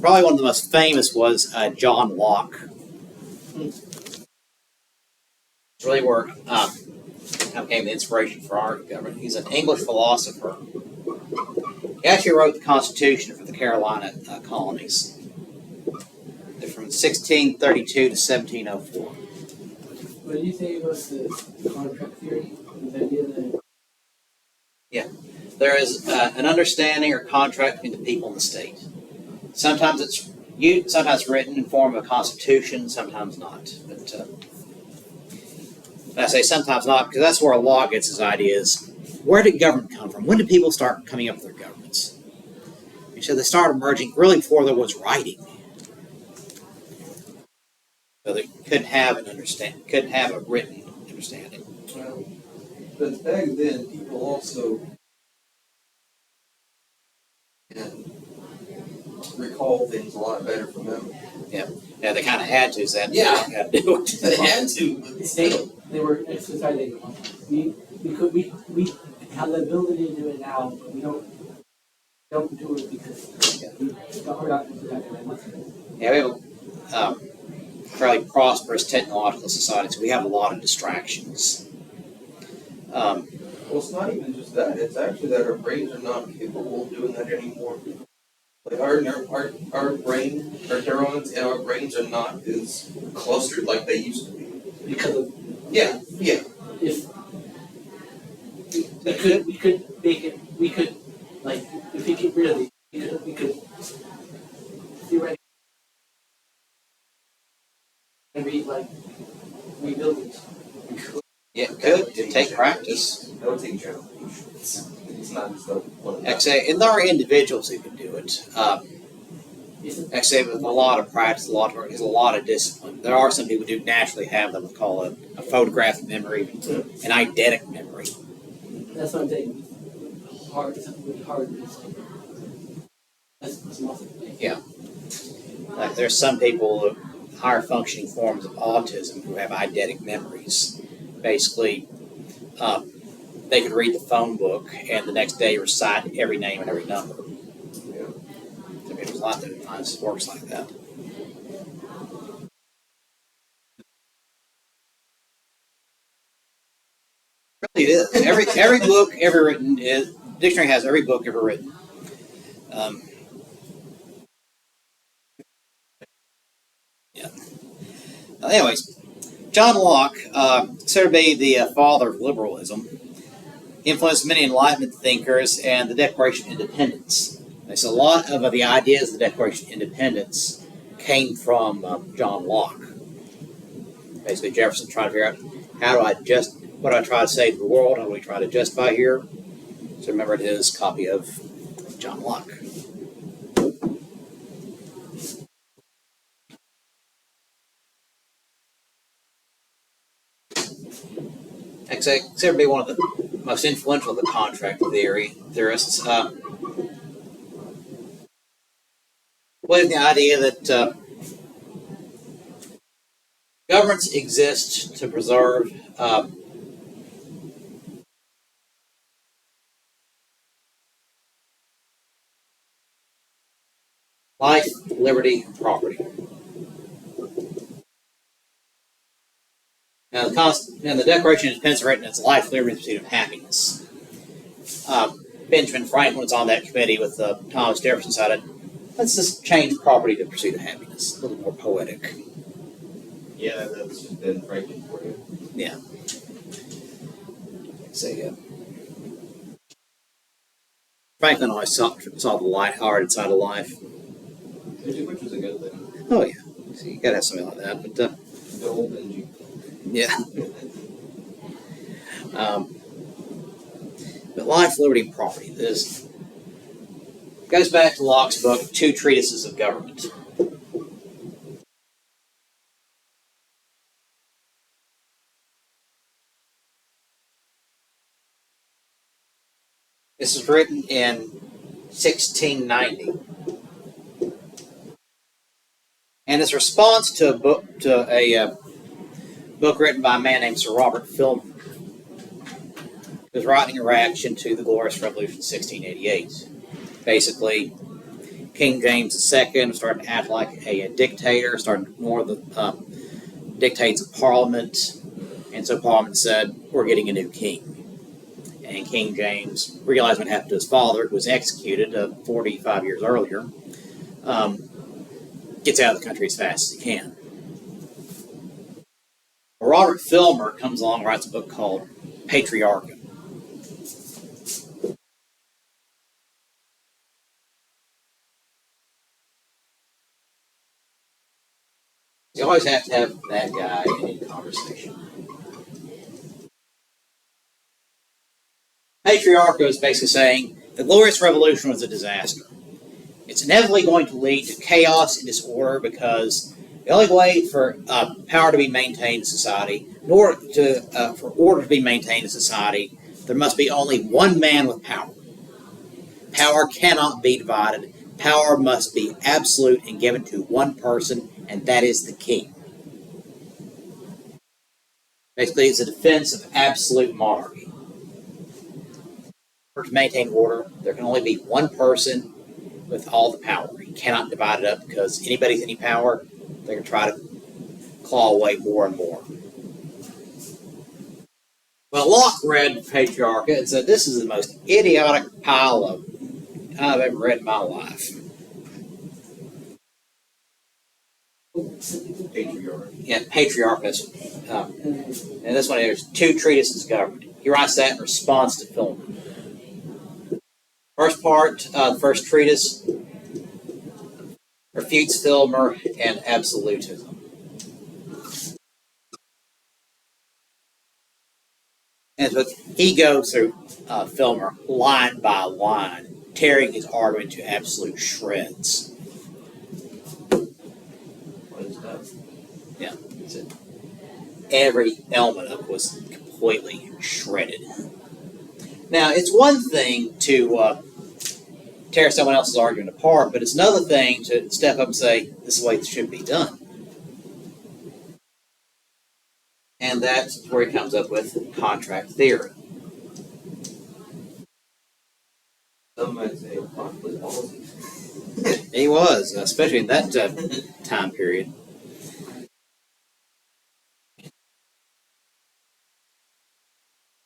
Probably one of the most famous was John Locke. It's really where became the inspiration for our government. He's an English philosopher He actually wrote the Constitution for the Carolina colonies. They're from 1632 to 1704. What do you say about the contract theory? The idea that There is an understanding or contract between the people and the state. Sometimes it's written in form of a constitution, sometimes not. But I say sometimes not because that's where Law gets his ideas. Where did government come from? When did people start coming up with their governments? And so they started emerging really before there was writing. So they couldn't have a written understanding. Well, but back then, people also can recall things a lot better from memory. Yeah, they kind of had to. So they Yeah. had to do it. They had to. they were a society. We have the ability to do it now, but we don't do it because we're not Yeah, we have a fairly prosperous technological society, so we have a lot of distractions. Well, it's not even just that. It's actually that our brains are not capable of doing that anymore. Like our brain, our neurons and our brains are not as clustered like they used to be. because of Yeah. if we could make it, we could like if we get rid of it, we could theoretically rebuild it. Yeah, it could. It'd take practice. That would take generation. It's not just one of Actually, and there are individuals who can do it. Actually, with a lot of practice, a lot of discipline. There are some people who do naturally have what we call a photographic memory, an eidetic memory. That's what I'm saying. Hard, something really hard is like that's nothing. Like there's some people with higher functioning forms of autism who have eidetic memories. Basically, they could read the phone book and the next day recite every name and every number. Yeah. I mean, there's a lot that works like that. Really, it is. Every book ever written is dictionary has every book ever written. Yeah. Anyways, John Locke, considered to be the father of liberalism, influenced many Enlightenment thinkers and the Declaration of Independence. So a lot of the ideas of the Declaration of Independence came from John Locke. Basically, Jefferson tried to figure out what do I try to say to the world? How do we try to justify here? So remembered his copy of John Locke. Actually, considered to be one of the most influential of the contract theorists. Believe the idea that governments exist to preserve life, liberty, and property. Now, the Declaration of Independence is written as life, liberty, and the pursuit of happiness. Benjamin Franklin was on that committee with Thomas Jefferson decided, let's just change property to pursuit of happiness. A little more poetic. Yeah, that's just Ben Franklin for you. Yeah. So, Franklin always saw the light-hearted side of life. Which was a good thing. Oh, yeah. So you gotta have something like that. But, The old Benji. yeah. But life, liberty, and property. This goes back to Locke's book, Two Treatises of Government. This was written in 1690. And it's a response to a book written by a man named Sir Robert Filmer. He was writing a reaction to the Glorious Revolution of 1688. Basically, King James II started to act like a dictator, started to ignore the dictates of Parliament, and so Parliament said, we're getting a new king. And and King James realized what happened to his father, who was executed 45 years earlier, gets out of the country as fast as he can. Robert Filmer comes along and writes a book called Patriarcha. You always have to have that guy in any conversation. Patriarcha is basically saying the Glorious Revolution was a disaster. It's inevitably going to lead to chaos and disorder because the only way for power to be maintained in society, for order to be maintained in society, there must be only one man with power. Power cannot be divided. Power must be absolute and given to one person, and that is the king. Basically, it's a defense of absolute monarchy. To maintain order, there can only be one person with all the power. You cannot divide it up because anybody with any power, they're going to try to claw away more and more. Well, Locke read Patriarcha and said, this is the most idiotic pile of I've ever read in my life. Patriarch. Yeah, Patriarcha. And this one, there's 2 treatises of government. He writes that in response to Filmer. First part, the first treatise, refutes Filmer and absolutism. And so he goes through Filmer line by line, tearing his argument to absolute shreds. What is that? Yeah, that's it. Every element of it was completely shredded. Now, it's one thing to tear someone else's argument apart, but it's another thing to step up and say, this is the way it should be done. And that's where he comes up with contract theory. Some might say popular policy. He was, especially in that time period.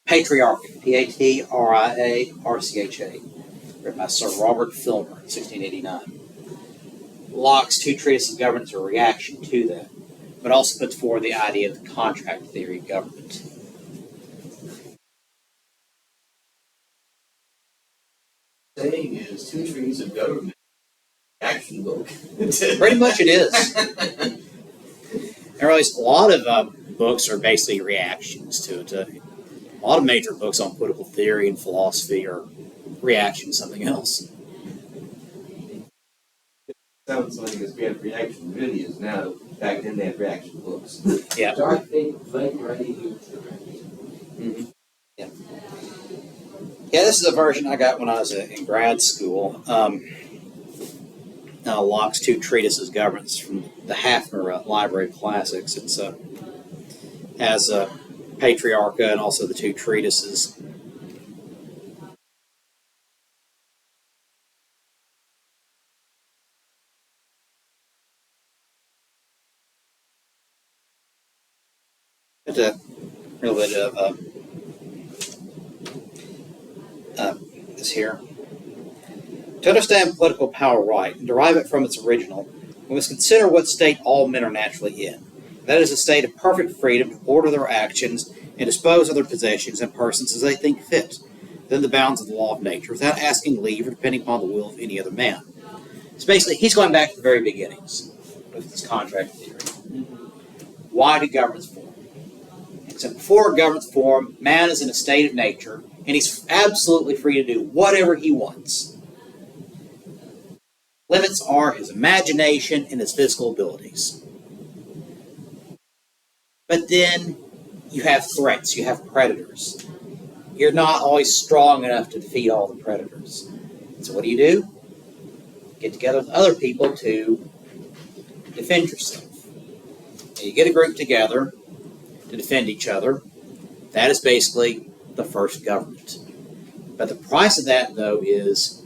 Patriarcha, P-A-T-R-I-A-R-C-H-A, written by Sir Robert Filmer, 1689. Locke's 2 treatises of government are a reaction to that, but also puts forward the idea of the contract theory of government. Saying is 2 trees of government. Action book. Pretty much it is. There are a lot of books are basically reactions to it. A lot of major books on political theory and philosophy are reaction to something else. Sounds like we have reaction videos now. Back then they had reaction books. Yeah. Dark Fate, Blake Ready, Mm-hmm. Yeah. Yeah, this is a version I got when I was in grad school. Locke's 2 treatises of governance from the Hafner Library of Classics. It's has Patriarcha and also the 2 treatises. It's a little bit of this here. To understand political power right and derive it from its original, we must consider what state all men are naturally in. That is a state of perfect freedom to order their actions and dispose of their possessions and persons as they think fit, within the bounds of the law of nature, without asking leave or depending upon the will of any other man. So basically, he's going back to the very beginnings with this contract theory. Why do governments form? And so before governments form, man is in a state of nature, and he's absolutely free to do whatever he wants. Limits are his imagination and his physical abilities. But then you have threats, you have predators. You're not always strong enough to defeat all the predators. So what do? Get together with other people to defend yourself. And you get a group together to defend each other. That is basically the first government. But the price of that, though, is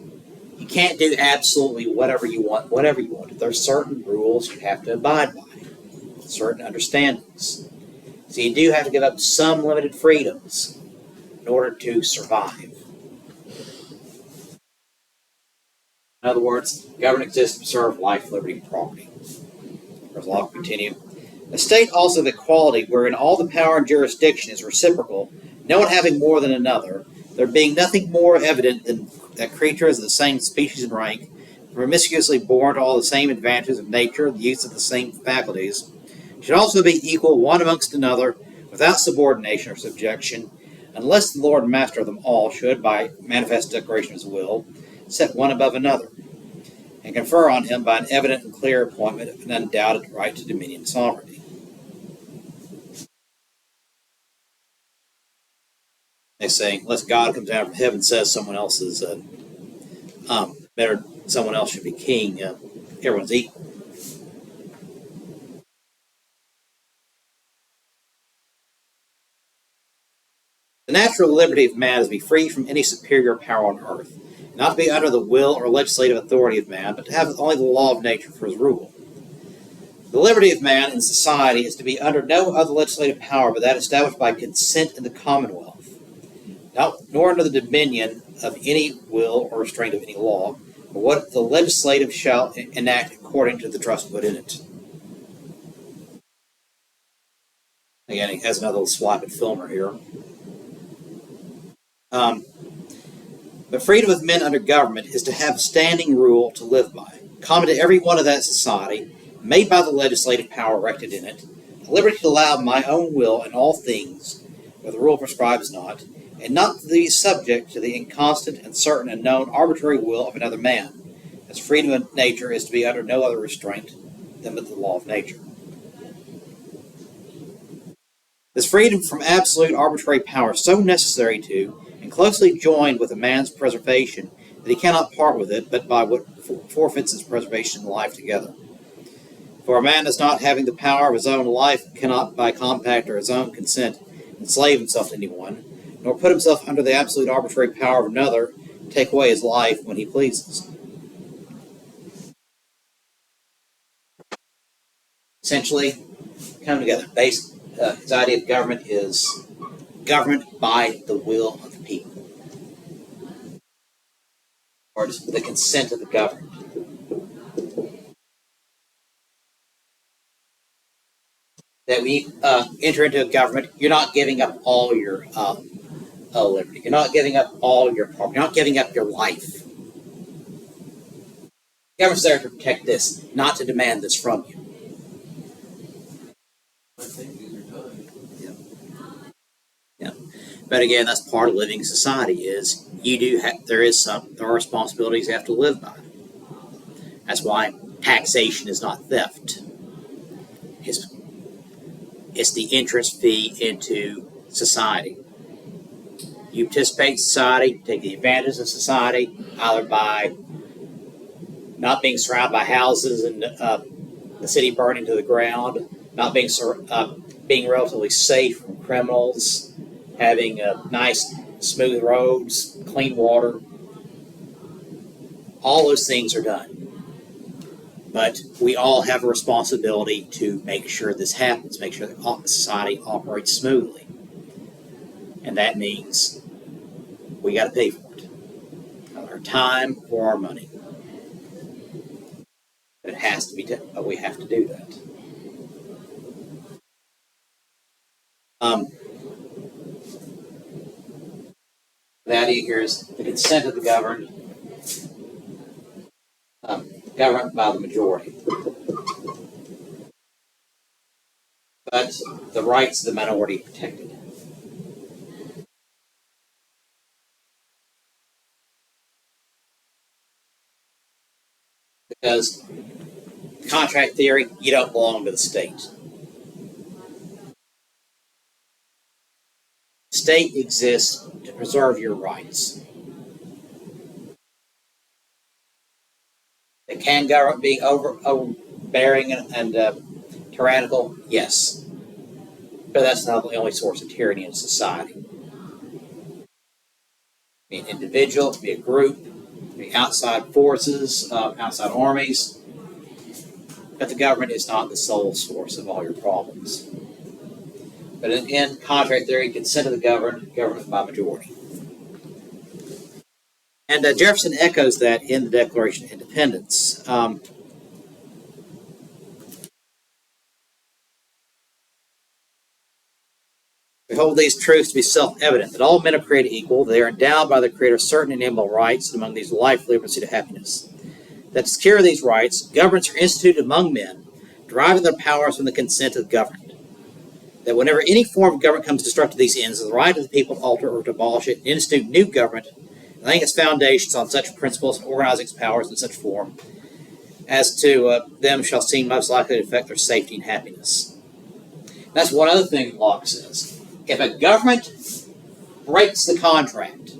you can't do absolutely whatever you want, whatever you want. There's certain rules you have to abide by, certain understandings. So you do have to give up some limited freedoms. in order to survive. In other words, government exists to preserve life, liberty, and property. There's a lot to continue. A state also of equality, wherein all the power and jurisdiction is reciprocal, no one having more than another, there being nothing more evident than that creatures of the same species and rank, promiscuously born to all the same advantages of nature, the use of the same faculties, should also be equal one amongst another, without subordination or subjection, unless the Lord and Master of them all should, by manifest declaration of his will, set one above another, and confer on him by an evident and clear appointment of an undoubted right to dominion and sovereignty. They say, unless God comes down from heaven and says someone else is better, someone else should be king, everyone's equal. The natural liberty of man is to be free from any superior power on earth, not to be under the will or legislative authority of man, but to have only the law of nature for his rule. The liberty of man in society is to be under no other legislative power but that established by consent in the commonwealth, nor under the dominion of any will or restraint of any law, but what the legislative shall enact according to the trust put in it. Again, he has another little swipe at Filmer here. But freedom of men under government is to have a standing rule to live by, common to every one of that society, made by the legislative power erected in it, the liberty to allow my own will in all things, where the rule prescribes not, and not to be subject to the inconstant and certain and known arbitrary will of another man, as freedom of nature is to be under no other restraint than but the law of nature. This freedom from absolute arbitrary power is so necessary to, and closely joined with a man's preservation, that he cannot part with it, but by what forfeits his preservation and life together. For a man is not having the power of his own life, cannot by compact or his own consent enslave himself to anyone, nor put himself under the absolute arbitrary power of another, take away his life when he pleases. Essentially, come together. His idea of government is government by the will of the people, or just the consent of the governed. That we enter into a government, you're not giving up all your liberty. You're not giving up all your property. You're not giving up your life. The government's there to protect this, not to demand this from you. I think these are done. Yeah. But again, that's part of living in society. Is there are responsibilities you have to live by. That's why taxation is not theft. It's the entrance fee into society. You participate in society, take the advantages of society, either by not being surrounded by houses and the city burning to the ground, not being relatively safe from criminals, having nice, smooth roads, clean water. All those things are done. But we all have a responsibility to make sure this happens, make sure that society operates smoothly. And that means we got to pay for it. Our time or our money. But it has to be but we have to do that. The idea here is the consent of the governed, governed by the majority. But the rights of the minority protected. Because contract theory, you don't belong to the state. The state exists to preserve your rights. Can government be overbearing and tyrannical? Yes. But that's not the only source of tyranny in society. It can be an individual, it can be a group, it can be outside forces, outside armies. But the government is not the sole source of all your problems. But in contract theory, consent of the government by majority. And Jefferson echoes that in the Declaration of Independence. We hold these truths to be self-evident, that all men are created equal, that they are endowed by their Creator certain inalienable rights, and among these life, liberty, to happiness. That to secure these rights, governments are instituted among men, deriving their powers from the consent of the governed. That whenever any form of government comes to destruct these ends, the right of the people to alter or to abolish it, and institute new government, laying its foundations on such principles and organizing its powers in such form as to them shall seem most likely to affect their safety and happiness. That's one other thing Locke says. If a government breaks the contract,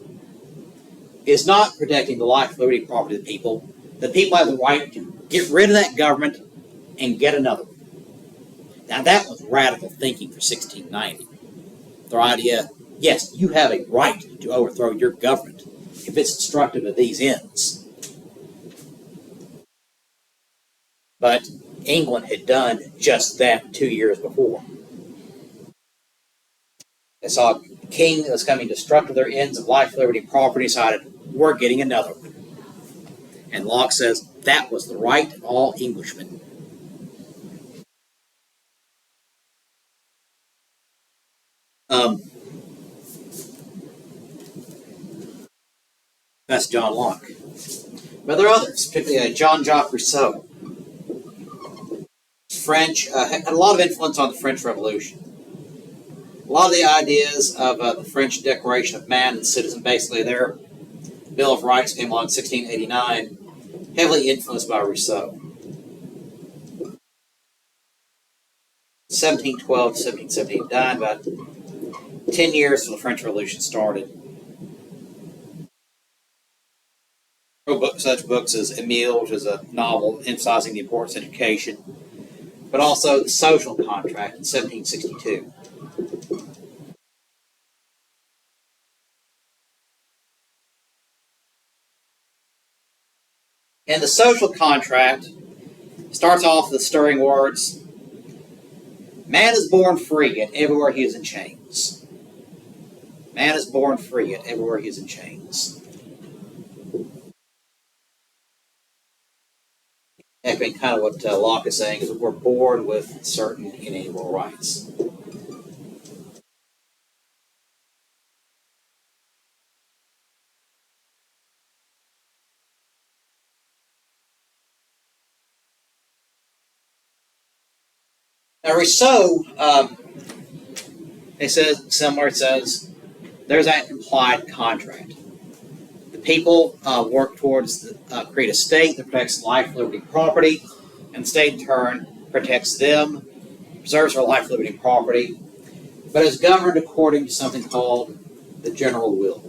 is not protecting the life, liberty, and property of the people have the right to get rid of that government and get another one. Now that was radical thinking for 1690. Their idea, yes, you have a right to overthrow your government if it's destructive of these ends. But England had done just that 2 years before. They saw a king that was coming destructive of their ends of life, liberty, and property, decided, we're getting another one. And Locke says that was the right of all Englishmen. That's John Locke. But there are others, particularly Jean-Jacques Rousseau. French, had a lot of influence on the French Revolution. A lot of the ideas of the French Declaration of Man and Citizen, basically their Bill of Rights came along in 1689, heavily influenced by Rousseau. 1712 to 1770, died about 10 years before the French Revolution started. Wrote such books as Emile, which is a novel emphasizing the importance of education, but also The Social Contract in 1762. And The Social Contract starts off with the stirring words, man is born free, yet everywhere he is in chains. Man is born free, yet everywhere he is in chains. Echoing kind of what Locke is saying, is that we're born with certain inalienable rights. Now Rousseau, it says, there's that implied contract. The people work towards create a state that protects life, liberty, property, and the state in turn protects them, preserves their life, liberty, and property, but is governed according to something called the general will.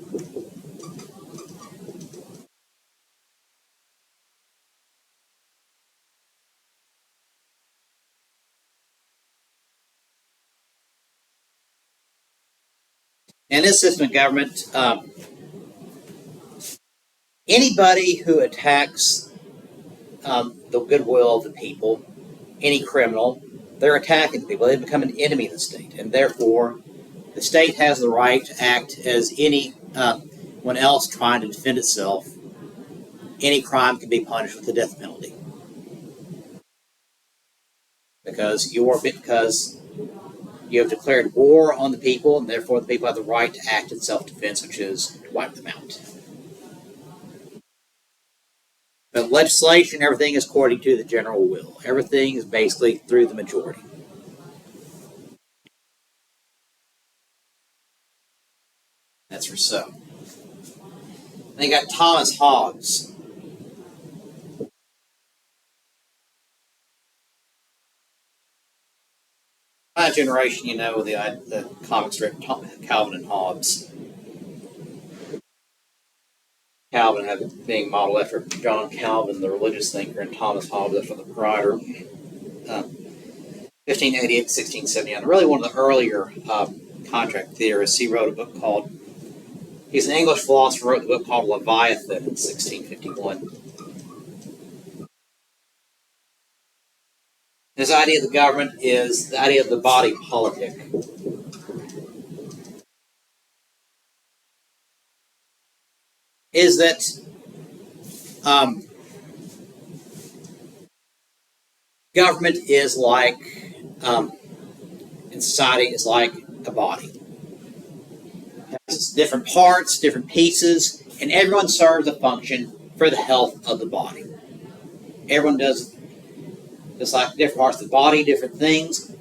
In this system of government, anybody who attacks the goodwill of the people, any criminal, they're attacking the people. They become an enemy of the state, and therefore the state has the right to act as anyone else trying to defend itself. Any crime can be punished with the death penalty because you have declared war on the people, and therefore the people have the right to act in self-defense, which is to wipe them out. But legislation, everything is according to the general will. Everything is basically through the majority. That's Rousseau. Then you got Thomas Hobbes. My generation, you know, the comic strip Calvin and Hobbes. Calvin being modeled after John Calvin, the religious thinker, and Thomas Hobbes after the writer. 1588 to 1679. Really one of the earlier contract theorists. He wrote a book called, he's an English philosopher, wrote a book called Leviathan in 1651. This idea of the government is the idea of the body politic. Is that government is like, in society, is like a body. It has different parts, different pieces, and everyone serves a function for the health of the body. Everyone does, just like different parts of the body, different things.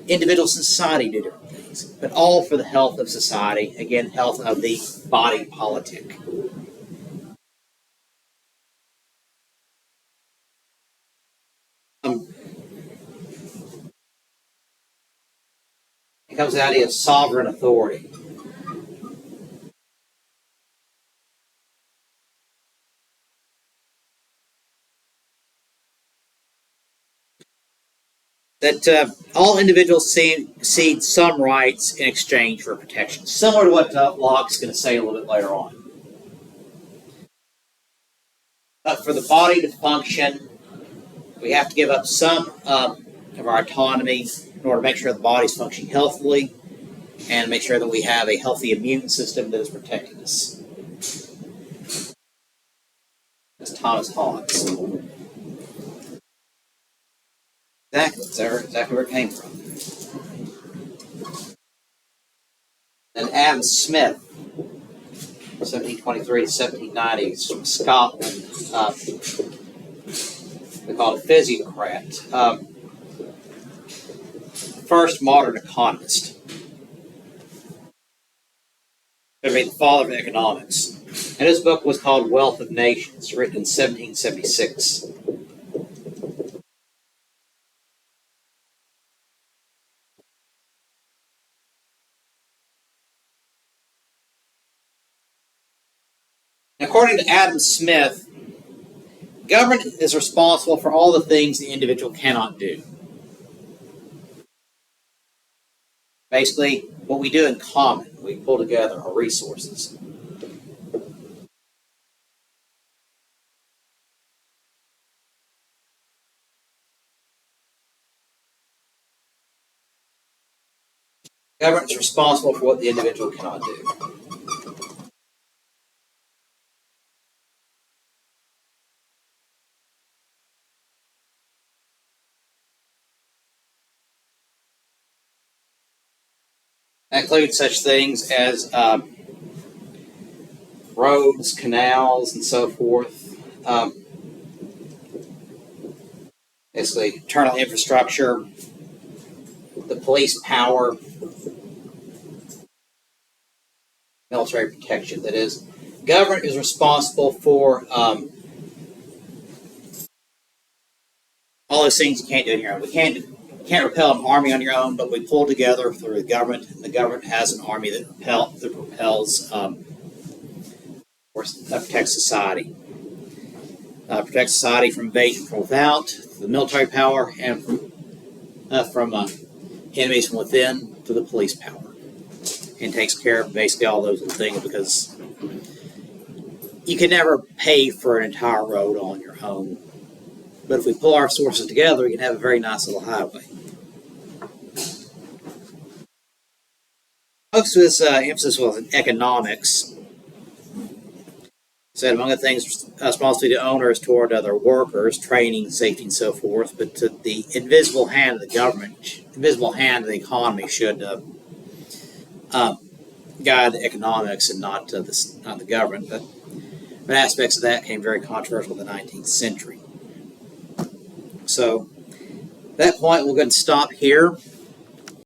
Individuals in society do different things, but all for the health of society. Again, health of the body politic. It comes the idea of sovereign authority. That all individuals cede some rights in exchange for protection, similar to what Locke's going to say a little bit later on. But for the body to function, we have to give up some of our autonomy in order to make sure the body's functioning healthily and make sure that we have a healthy immune system that is protecting us. That's Thomas Hobbes. Exactly where it came from. And Adam Smith, 1723 to 1790, he's from Scotland. They call it a physiocrat. First modern economist. Going to be the father of economics. And his book was called Wealth of Nations, written in 1776. According to Adam Smith, government is responsible for all the things the individual cannot do. Basically, what we do in common, we pull together our resources. Government is responsible for what the individual cannot do. That includes such things as roads, canals, and so forth. Basically, internal infrastructure, the police power, military protection. That is, government is responsible for all those things you can't do on your own. We can't repel an army on your own, but we pull together through the government, and the government has an army that propels or protects society. Protects society from invasion from without, the military power, and from enemies from within to the police power. And takes care of basically all those things, because you can never pay for an entire road on your own. But if we pull our sources together, we can have a very nice little highway. Most of his emphasis was in economics. Said among the things, responsibility to owners toward other workers, training, safety, and so forth, but to the invisible hand of the government, invisible hand of the economy should guide the economics and not the government. But aspects of that became very controversial in the 19th century. So, at that point, we're going to stop here.